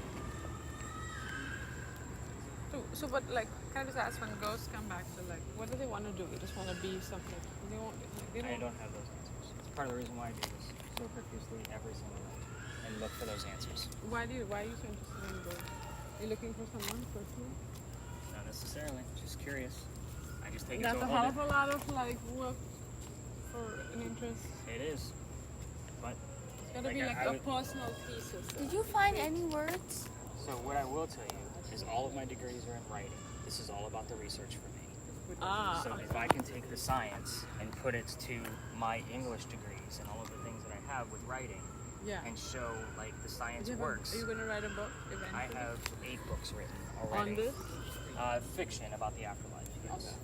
So, but like, can I just ask when ghosts come back? So, like, what do they want to do? They just want to be something. They won't. Like, they I don't. don't have those answers. It's part of the reason why I do this so profusely every single night and look for those answers. Why are you so interested in ghosts? Are you looking for someone personally? Not necessarily, just curious. I just take it That's to a a whole hell of a lot of like work for an interest. It is, but It's gotta Like, be I like a would- personal thesis. Did you find any words? so what I will tell you is all of my degrees are in writing. This is all about the research for me. Ah. So if I can take the science and put it to my English degrees and all of the things that I have with writing Yeah. and show like the science Are works. you gonna write a book I eventually? have 8 books written already. On this? Fiction about the afterlife. Yes. Okay.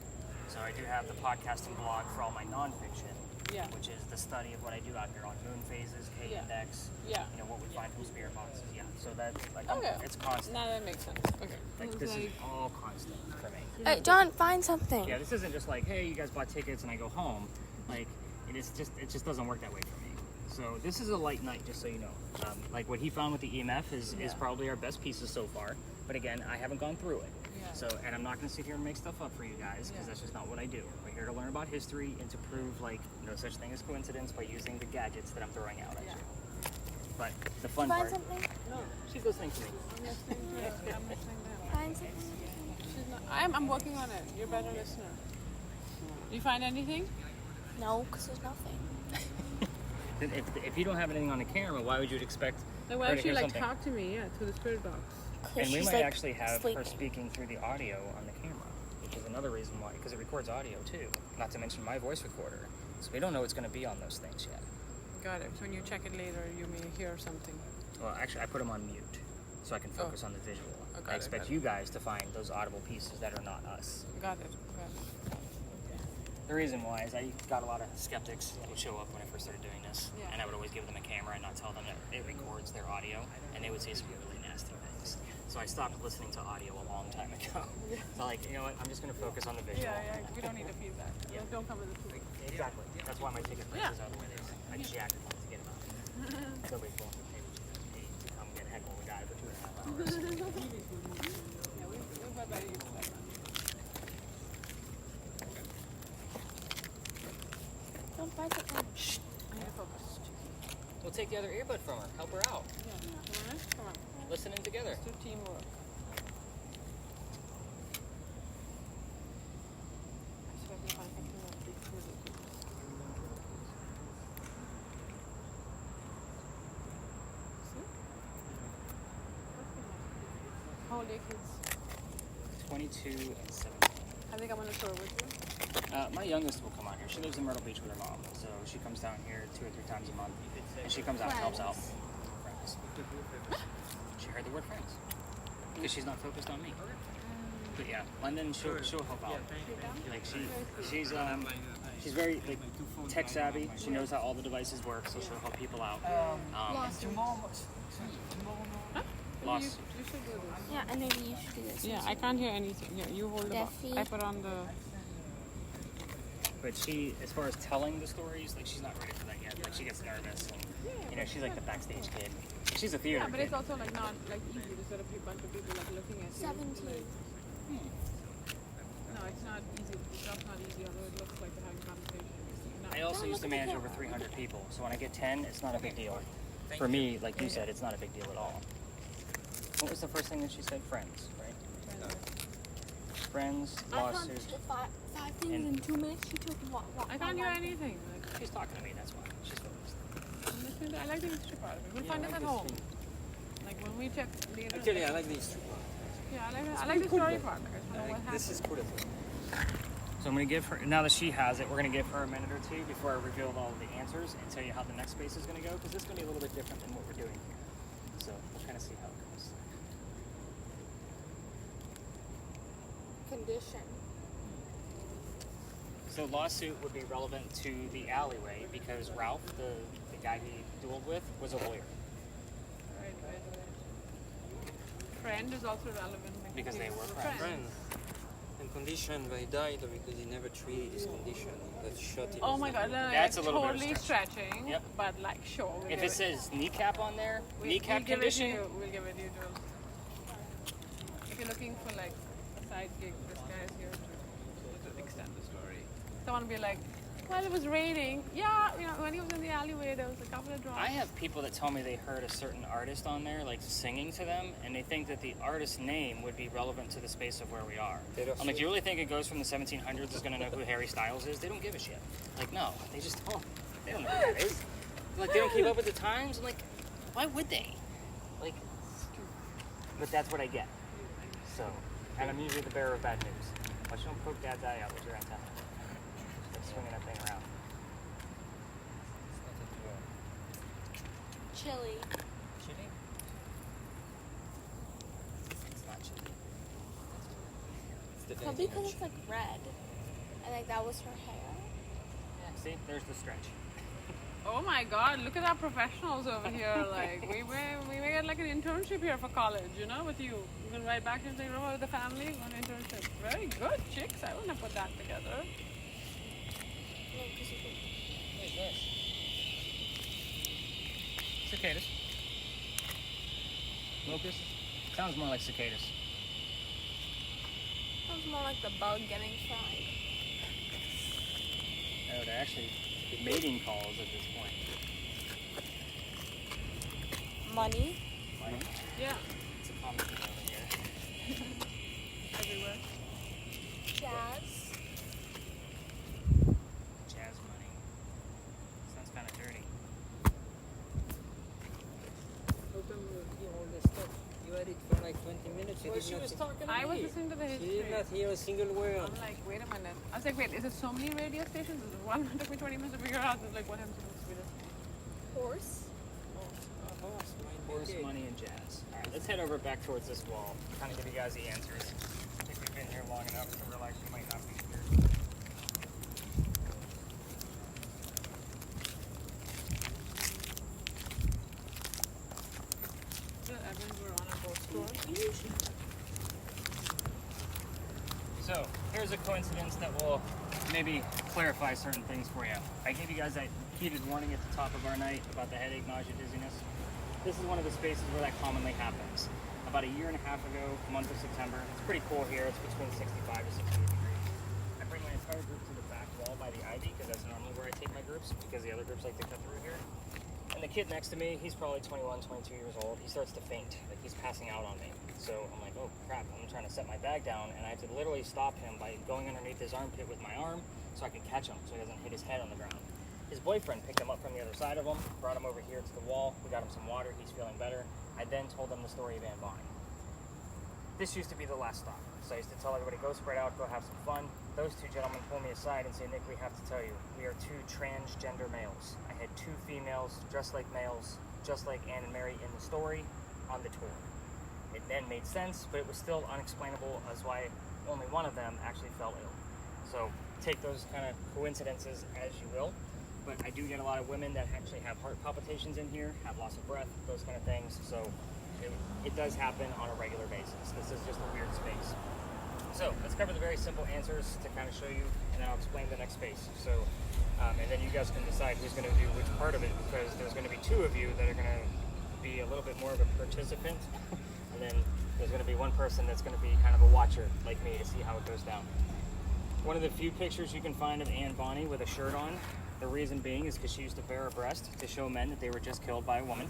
So So I do have the podcasting blog for all my nonfiction, Yeah. which is the study of what I do out here on moon phases, K Yeah. index, Yeah. you know, what we find from spirit boxes. Yeah. So that's like, Okay. it's constant. Now that makes sense. Okay. Like, this is all constant for me. Hey, John, find something. Yeah, this isn't just like, hey, you guys bought tickets and I go home. Like, it just doesn't work that way for me. So this is a light night, just so you know. Like what he found with the EMF is probably our best pieces so far. But again, I haven't gone through it. Yeah. So, and I'm not going to sit here and make stuff up for you guys, because that's just not what I do. We're here to learn about history and to prove, like, no such thing as coincidence by using the gadgets that I'm throwing out at you. But the fun Find part. something. No, she's listening to me. I'm listening to it. I'm listening to him. Find something. She's not, I'm working on it. You're a better listener. Do you find anything? No, because there's nothing. Then if you don't have anything on the camera, why would you expect Like, her why to don't she hear like something? talk to me? Yeah, through the spirit box. And we She's, might like, actually have sleeping. her speaking through the audio on the camera, which is another reason why, because it records audio too. Not to mention my voice recorder. So we don't know what's going to be on those things yet. Got it. So when you check it later, you may hear something. Well, actually, I put them on mute so I can focus on the visual. Okay, I expect got it. you guys to find those audible pieces that are not us. Got it. Got it. The reason why is I got a lot of skeptics that would show up when I first started doing this, Yeah. and I would always give them a camera and not tell them that it records their audio, and they would say some really nasty things. So I stopped listening to audio a long time ago. So like, you know what? I'm just going to focus on the visual. Yeah. We don't need the feedback. Yeah. Don't come with the feedback. Exactly. That's why my ticket prices are the way they are. I jacked them to get them out. Nobody's willing to pay to come get a heck of a guy for 2.5 hours. Yeah, we've got better use for that money. Don't find something. I am focused. We'll take the other earbud from her. Help her out. Yeah. Come on. Listening together. Let's do teamwork. So I can find something that fits with it. See? How old are your kids? 22 and 17. I think I'm on the tour with you. My youngest will come out here. She lives in Myrtle Beach with her mom, so she comes down here 2 or 3 times a month, and she comes out and helps out. Friends. She heard the word friends because she's not focused on me. But yeah, London, she'll help out. Like she's very like tech savvy. She knows how all the devices work, so she'll help people out. Lost. You should do this. Yeah, and maybe you should do this. Yeah, I can't hear anything. Yeah, you hold the box. Deafy. I put on the. But she, as far as telling the stories, like she's not ready for that yet. Like she gets nervous, and you know she's like the backstage kid. She's a theater Yeah, but kid. it's also like not like easy to set up a bunch of people like looking at you. 17. Like, no, it's not easy. The job's not easy, although it looks like they're having conversations. No. I also used to manage over 300 people, so when I get 10, it's not a big deal. For me, like you said, it's not a big deal at all. What was the first thing that she said? Friends, right? Friends, I found lawsuits. five things And- in 2 minutes. She took what? I can't hear anything. Like, She's talking to me, that's why. She's focused. I'm listening to- I like the history part of it. We'll find it at home. Like when we check the internet. Actually, I like these. Yeah, I like the story part. Like, I just wanna know what happened. This is cool as well. So I'm going to give her, now that she has it, we're going to give her a minute or two before I reveal all the answers and tell you how the next space is going to go, because this is going to be a little bit different than what we're doing here. So we'll kind of see how it goes. Condition. So lawsuit would be relevant to the alleyway because Ralph, the guy he dueled with, was a lawyer. Right. Friend is also relevant Because they were friends. Friends. And condition, they died because he never treated his condition. That shot him. Oh my god, then That's like, a little bit of totally stretch. stretching. Yep. But like, sure. We'll If give it says kneecap on there, kneecap we'll condition, Give it to you. We'll give it to you, Joel. If you're looking for like a side gig, this guy is here to extend the story. Someone will be like, well, it was raining. Yeah, you know, when he was in the alleyway, there was a couple of drops. I have people that tell me they heard a certain artist on there, like singing to them, and they think that the artist's name would be relevant to the space of where we are. I'm like, do you really think it goes from the 1700s is going to know who Harry Styles is? They don't give a shit. Like, no, they just don't. They don't know who that is. Like, they don't keep up with the times. I'm like, why would they? Like, but that's what I get. So, and I'm usually the bearer of bad news. Watch, don't poke Dad's eye out with your antenna. Like swinging that thing around. Chili. Chili? It's not chili. It's the Probably because it's like red. And like that was her hair? See, there's the stretch. Oh my God! Look at our professionals over here. Like we may get like an internship here for college, you know, with you. You can write back and say, "Remember with the family on internship." Very good, chicks. I wouldn't have put that together. No, because you could. What is this? Cicadas. Locusts? Sounds more like cicadas. Sounds more like the bug getting fried. Oh, they're actually mating calls at this point. Money. Money? Yeah, It's a common thing over here. everywhere. Jazz. Jazz money. Sounds kind of dirty. How come you hear all this stuff? You had it for like 20 minutes. You Well, did she not was hear- talking to I was me. listening to the You history. did not hear a single word. I'm like, wait a minute. I was like, wait, is it so many radio stations? Is it one? It took me 20 minutes to figure out. It's like, what am I supposed to be listening? Horse. Horse, might be Horse, okay. money, and jazz. All right, let's head over back towards this wall. Kind of give you guys the answers. I think we've been here long enough to realize we might not be here. The Evans were on a ghost tour. So, here's a coincidence that will maybe clarify certain things for you. I gave you guys that heated warning at the top of our night about the headache, nausea, dizziness. This is one of the spaces where that commonly happens. About a year and a half ago, month of September, it's pretty cool here. It's between 65 to 68 degrees. I bring my entire group to the back wall by the ivy because that's normally where I take my groups because the other groups like to cut through here. And the kid next to me, he's probably 21, 22 years old. He starts to faint, like he's passing out on me. So I'm like, oh crap, I'm trying to set my bag down and I have to literally stop him by going underneath his armpit with my arm so I can catch him so he doesn't hit his head on the ground. His boyfriend picked him up from the other side of him, brought him over here to the wall. We got him some water, he's feeling better. I then told him the story of Anne Bonny. This used to be the last stop. So I used to tell everybody, go spread out, go have some fun. Those two gentlemen pull me aside and say, Nick, we have to tell you, we are two transgender males. I had two females dressed like males, just like Anne and Mary in the story, on the tour. It then made sense, but it was still unexplainable as why only one of them actually fell ill. So take those kind of coincidences as you will. But I do get a lot of women that actually have heart palpitations in here, have loss of breath, those kind of things. So it does happen on a regular basis. This is just a weird space. So let's cover the very simple answers to kind of show you, and then I'll explain the next space. So, and then you guys can decide who's going to do which part of it, because there's going to be two of you that are going to be a little bit more of a participant, and then there's going to be one person that's going to be kind of a watcher like me to see how it goes down. One of the few pictures you can find of Anne Bonny with a shirt on. The reason being is because she used to bare her breast to show men that they were just killed by a woman.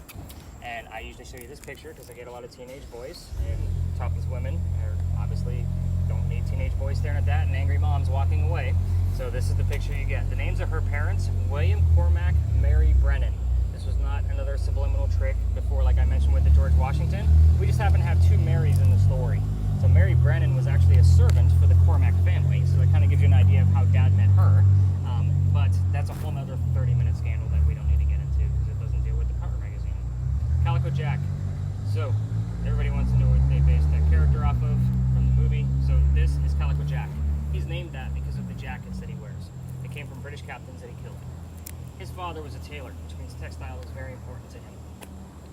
And I usually show you this picture because I get a lot of teenage boys, and topless women are obviously don't need teenage boys staring at that and angry moms walking away. So this is the picture you get. The names of her parents, William Cormac, Mary Brennan. This was not another subliminal trick before, like I mentioned with the George Washington. We just happen to have two Marys in the story. So Mary Brennan was actually a servant for the Cormac family, so that kind of gives you an idea of how Dad met her. But that's a whole nother 30-minute scandal that we don't need to get into because it doesn't deal with the cover magazine. Calico Jack. So everybody wants to know what they based that character off of from the movie. So this is Calico Jack. He's named that because of the jackets that he wears. They came from British captains that he killed. His father was a tailor, which means textile was very important to him.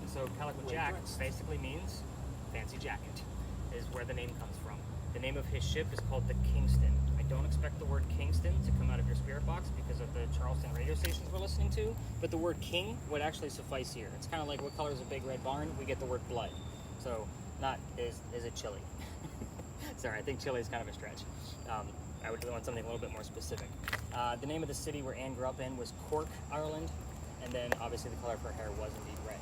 And so Calico Jack basically means fancy jacket, is where the name comes from. The name of his ship is called the Kingston. I don't expect the word Kingston to come out of your spirit box because of the Charleston radio stations we're listening to, but the word king would actually suffice here. It's kind of like what color is a big red barn? We get the word blood. So not, is it chili? Sorry, I think chili is kind of a stretch. I would want something a little bit more specific. The name of the city where Anne grew up in was Cork, Ireland, and then obviously the color of her hair was indeed red.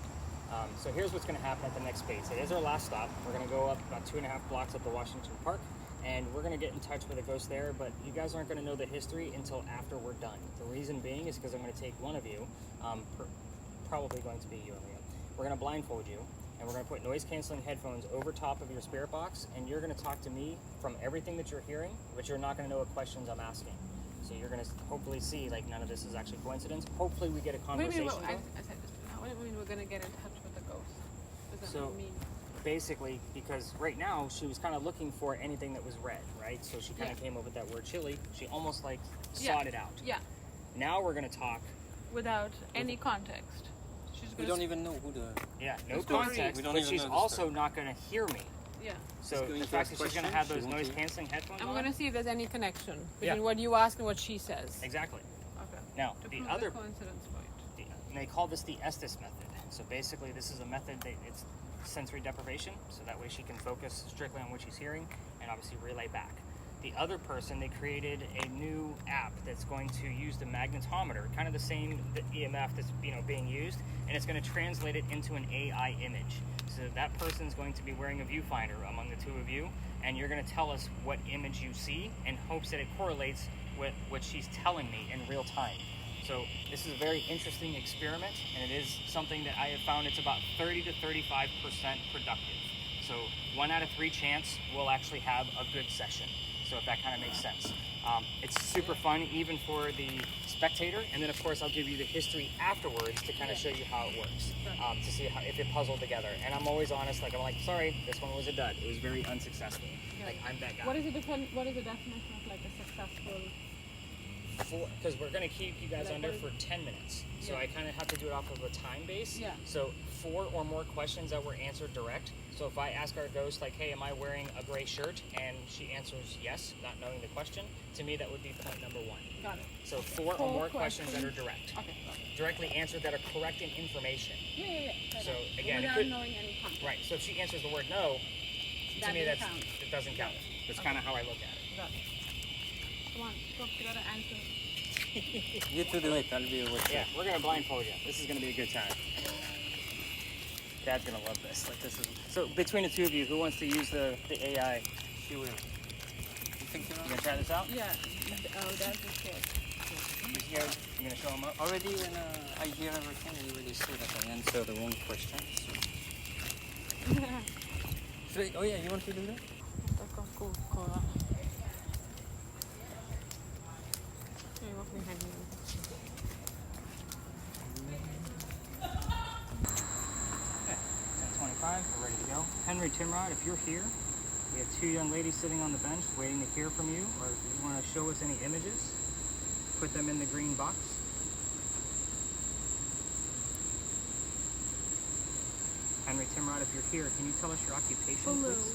So here's what's going to happen at the next space. It is our last stop. We're going to go up about 2.5 blocks up to Washington Park, and we're going to get in touch with a ghost there, but you guys aren't going to know the history until after we're done. The reason being is because I'm going to take one of you, probably going to be you, Amelia. We're going to blindfold you, and we're going to put noise-canceling headphones over top of your spirit box, and you're going to talk to me from everything that you're hearing, but you're not going to know what questions I'm asking. So you're going to hopefully see, like, none of this is actually coincidence. Hopefully we get a What do you conversation mean? going. I said this. What do you mean we're gonna get in touch with the ghost? What does that So- mean? basically, because right now she was kind of looking for anything that was red, right? So she kind of came up with that word chili. She almost like sought it out. Yeah. Now we're going to talk. Without any context. She's We gonna don't even know who the. Yeah, no story. context, We don't but even she's know the also story. not going to hear me. Yeah. So going the to fact ask that she's going to questions, have she those won't noise hear. canceling headphones I'm on. gonna see if there's any connection Yeah. between what you ask and what she says. Exactly. Okay. Now, To the prove other, coincidence point. and they call this the Estes method. So basically, this is a method that it's sensory deprivation, so that way she can focus strictly on what she's hearing and obviously relay back. The other person, they created a new app that's going to use the magnetometer, kind of the same EMF that's being used, and it's going to translate it into an AI image. So that person's going to be wearing a viewfinder among the two of you, and you're going to tell us what image you see in hopes that it correlates with what she's telling me in real time. So this is a very interesting experiment, and it is something that I have found it's about 30 to 35% productive. So 1 out of 3 chance we'll actually have a good session. So if that kind of makes sense. It's super fun even for the spectator, and then of course I'll give you the history afterwards to kind of show you how it works, to see if it puzzled together. And I'm always honest, I'm like, sorry, this one was a dud. It was very unsuccessful. Like, I'm that guy. What is the definition of like a successful? Because we're going to keep you guys Like under what for 10 minutes. So Yeah. I kind of have to do it off of a time base. Yeah. So 4 or more questions that were answered direct. So if I ask our ghost, like, hey, am I wearing a gray shirt? And she answers yes, not knowing the question, to me that would be point number 1. Got it. So 4 or Four more questions that are questions. direct. Okay. Directly answered that are correct in information. Yeah. So again, it without could, knowing any context. right. So if she answers the word no, That to me didn't that's count. it doesn't count. That's kind of how I look at it. Got it. Come on, go. You gotta answer. You to do it. I'll be with Yeah, we're gonna blindfold you. This is gonna be a good time. Dad's gonna love this. Like, this is so. Between the two of you, who wants to use the AI? She will. You think you're You gonna try this out? Yeah. That's the shit. You scared? You gonna show him up? Already when I hear everything, I already see that I answer the wrong question. So. Oh yeah, you want to do that? Okay, 10:25. We're ready to go. Henry Timrod, if you're here, we have 2 young ladies sitting on the bench waiting to hear from you, or if you want to show us any images, put them in the green box. Henry Timrod, if you're here, can you tell us your occupation, Blue. please?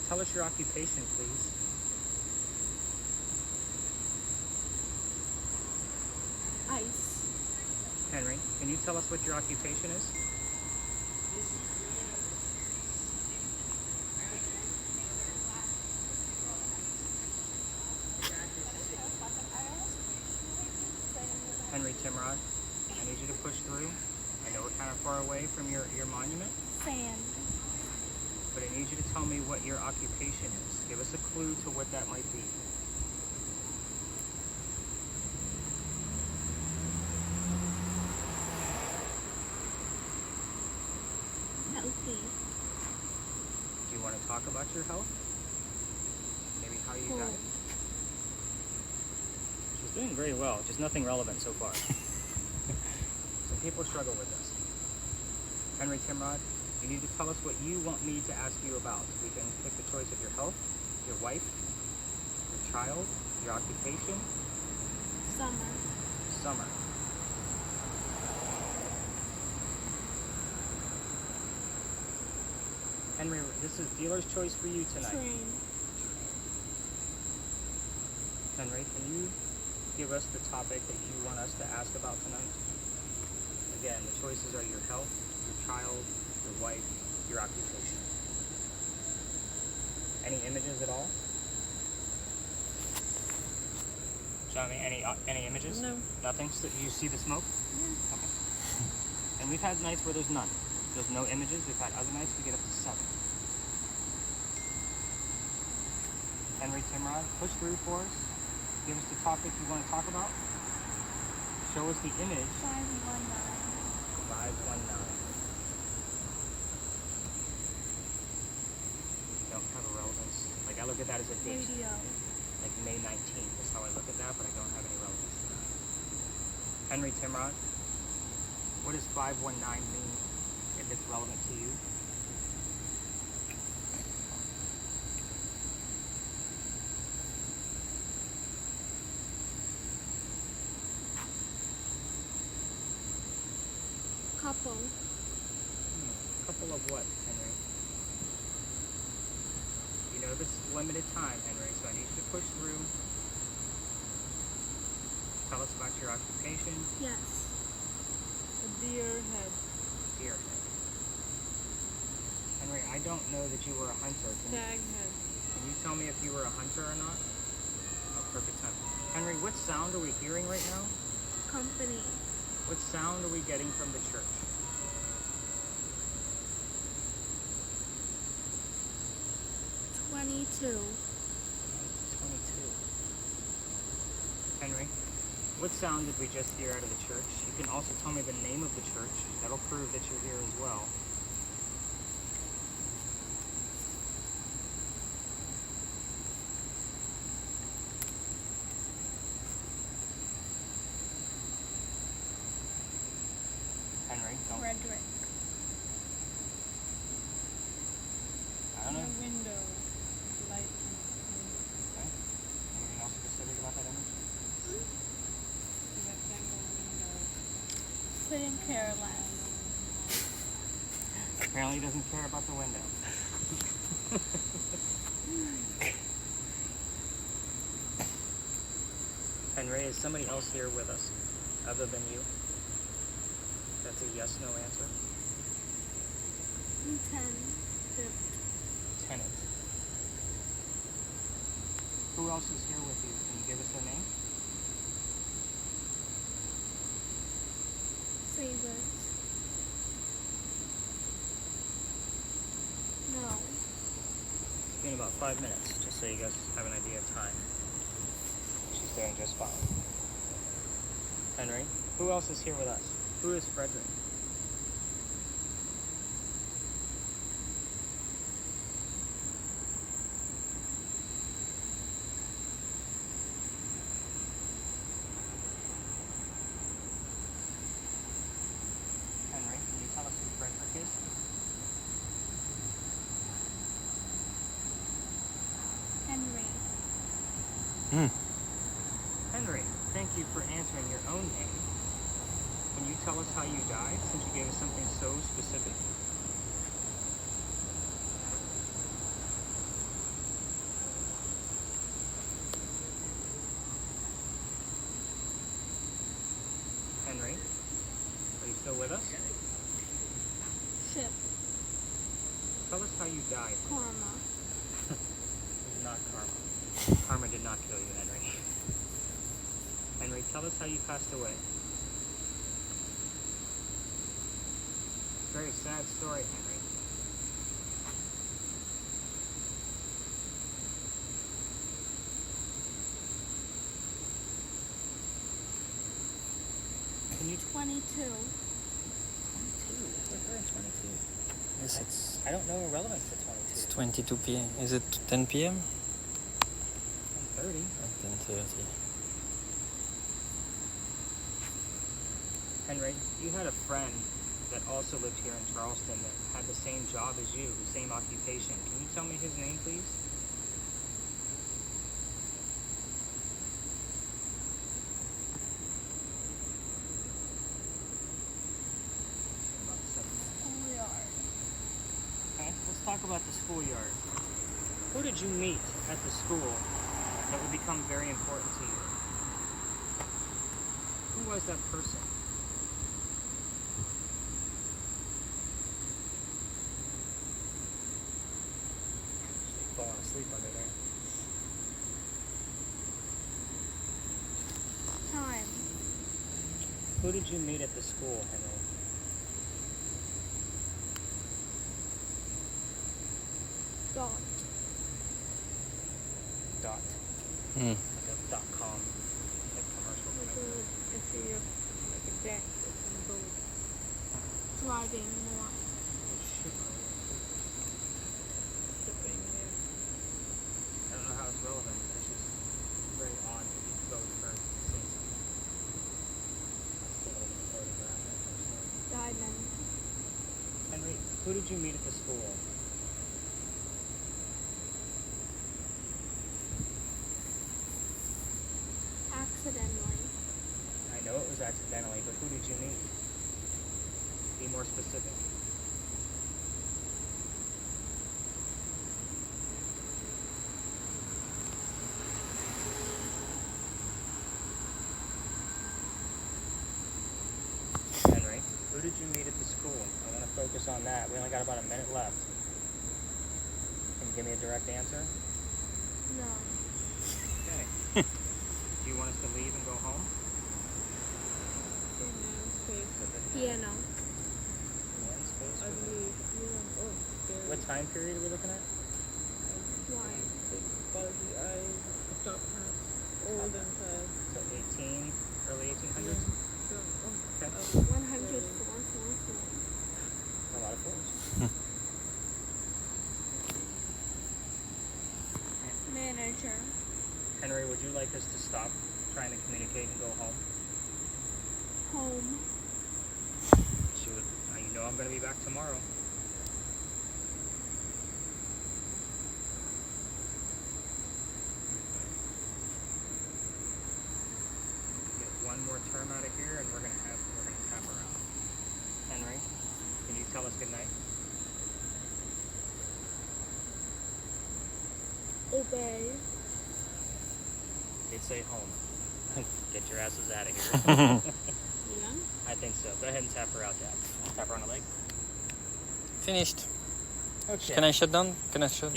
Tell us your occupation, please. Ice. Henry, can you tell us what your occupation is? Henry Timrod, I need you to push through. I know we're kind of far away from your monument, Sand. but I need you to tell me what your occupation is. Give us a clue to what that might be. Healthy. Do you want to talk about your health? Maybe how you Cool. died? She's doing very well, just nothing relevant so far. Some people struggle with this. Henry Timrod, you need to tell us what you want me to ask you about. We can pick the choice of your health, your wife, your child, your occupation, Summer. summer. Henry, this is dealer's choice for you tonight. Train. Henry, can you give us the topic that you want us to ask about tonight? Again, the choices are your health, your child, your wife, your occupation. Any images at all? Show me any images? No. Nothing? So you see the smoke? Yeah. Okay. And we've had nights where there's none. There's no images. We've had other nights we get up to 7. Henry Timrod, push through for us. Give us the topic you want to talk about. Show us the image. 519. 519. Don't have a relevance. Like, I look at that as a date. Radio. Like May 19th is how I look at that, but I don't have any relevance to that. Henry Timrod, what does 519 mean? If that's relevant to you? Couple. Couple of what, Henry? You know this is limited time, Henry, so I need you to push through. Tell us about your occupation. Yes. A deer head. Deer head. Henry, I don't know that you were a hunter. Stag head. Can you tell me if you were a hunter or not? Oh, perfect time. Henry, what sound are we hearing right now? Company. What sound are we getting from the church? 22. 22. Henry, what sound did we just hear out of the church? You can also tell me the name of the church. That'll prove that you're here as well. Henry, don't. Frederick. I don't know. A window. Light. Okay. Anything else specific about that image? Rectangle window. Couldn't care less. Apparently he doesn't care about the window. Henry, is somebody else here with us other than you? That's a yes, no answer. 10. Tenant. Who else is here with you? Can you give us their name? Savers. No. It's been about 5 minutes, just so you guys have an idea of time. She's doing just fine. Henry, who else is here with us? Who is Frederick? Henry, can you tell us who Frederick is? Henry. Henry, thank you for answering your own name. Can you tell us how you died, since you gave us something so specific? Henry, are you still with us? Ship. Tell us how you died. Karma. Not karma. Karma did not kill you, Henry. Henry, tell us how you passed away. Very sad story, Henry. Can you 22. 22? Yes, it's I don't know a relevance to 22. 22 p.m. Is it 10 p.m.? 30. Or 10:30? Henry, you had a friend that also lived here in Charleston that had the same job as you, the same occupation. Can you tell me his name, please? About 7 minutes. Schoolyard. Okay, let's talk about the schoolyard. Who did you meet at the school that would become very important to you? Who was that person? She's falling asleep under there. Time. Who did you meet at the school, Henry? Dot. Dot. Hmm. Like a .com type commercial. Like I see like a deck with some boats. Driving more. Shipping there. I don't know how it's relevant. It's just very odd that you go for seeing something. That's a little photograph, actually. Diamond. Henry, Who did you meet at the school? Accidentally. I know it was accidentally, but who did you meet? Be more specific. Henry, who did you meet at the school? I want to focus on that. We only got about a minute left. Can you give me a direct answer? No. Okay. Do you want us to leave and go home? Piano. One space. I believe. Oh, there. What time period are we looking at? Why? Quality eyes, top hat, old and tired. So 18, early 1800s? Okay. 104. A lot of fools. Manager. Henry, would you like us to stop trying to communicate and go home? Home. Shoot. Now you know I'm going to be back tomorrow. Get one more term out of here and we're gonna tap her out. Henry, can you tell us goodnight? Obey. They'd say home. Get your asses out of here. Yeah? I think so. Go ahead and tap her out, Dad. Tap her on the leg. Finished. Okay. Can I shut down? Can I shut?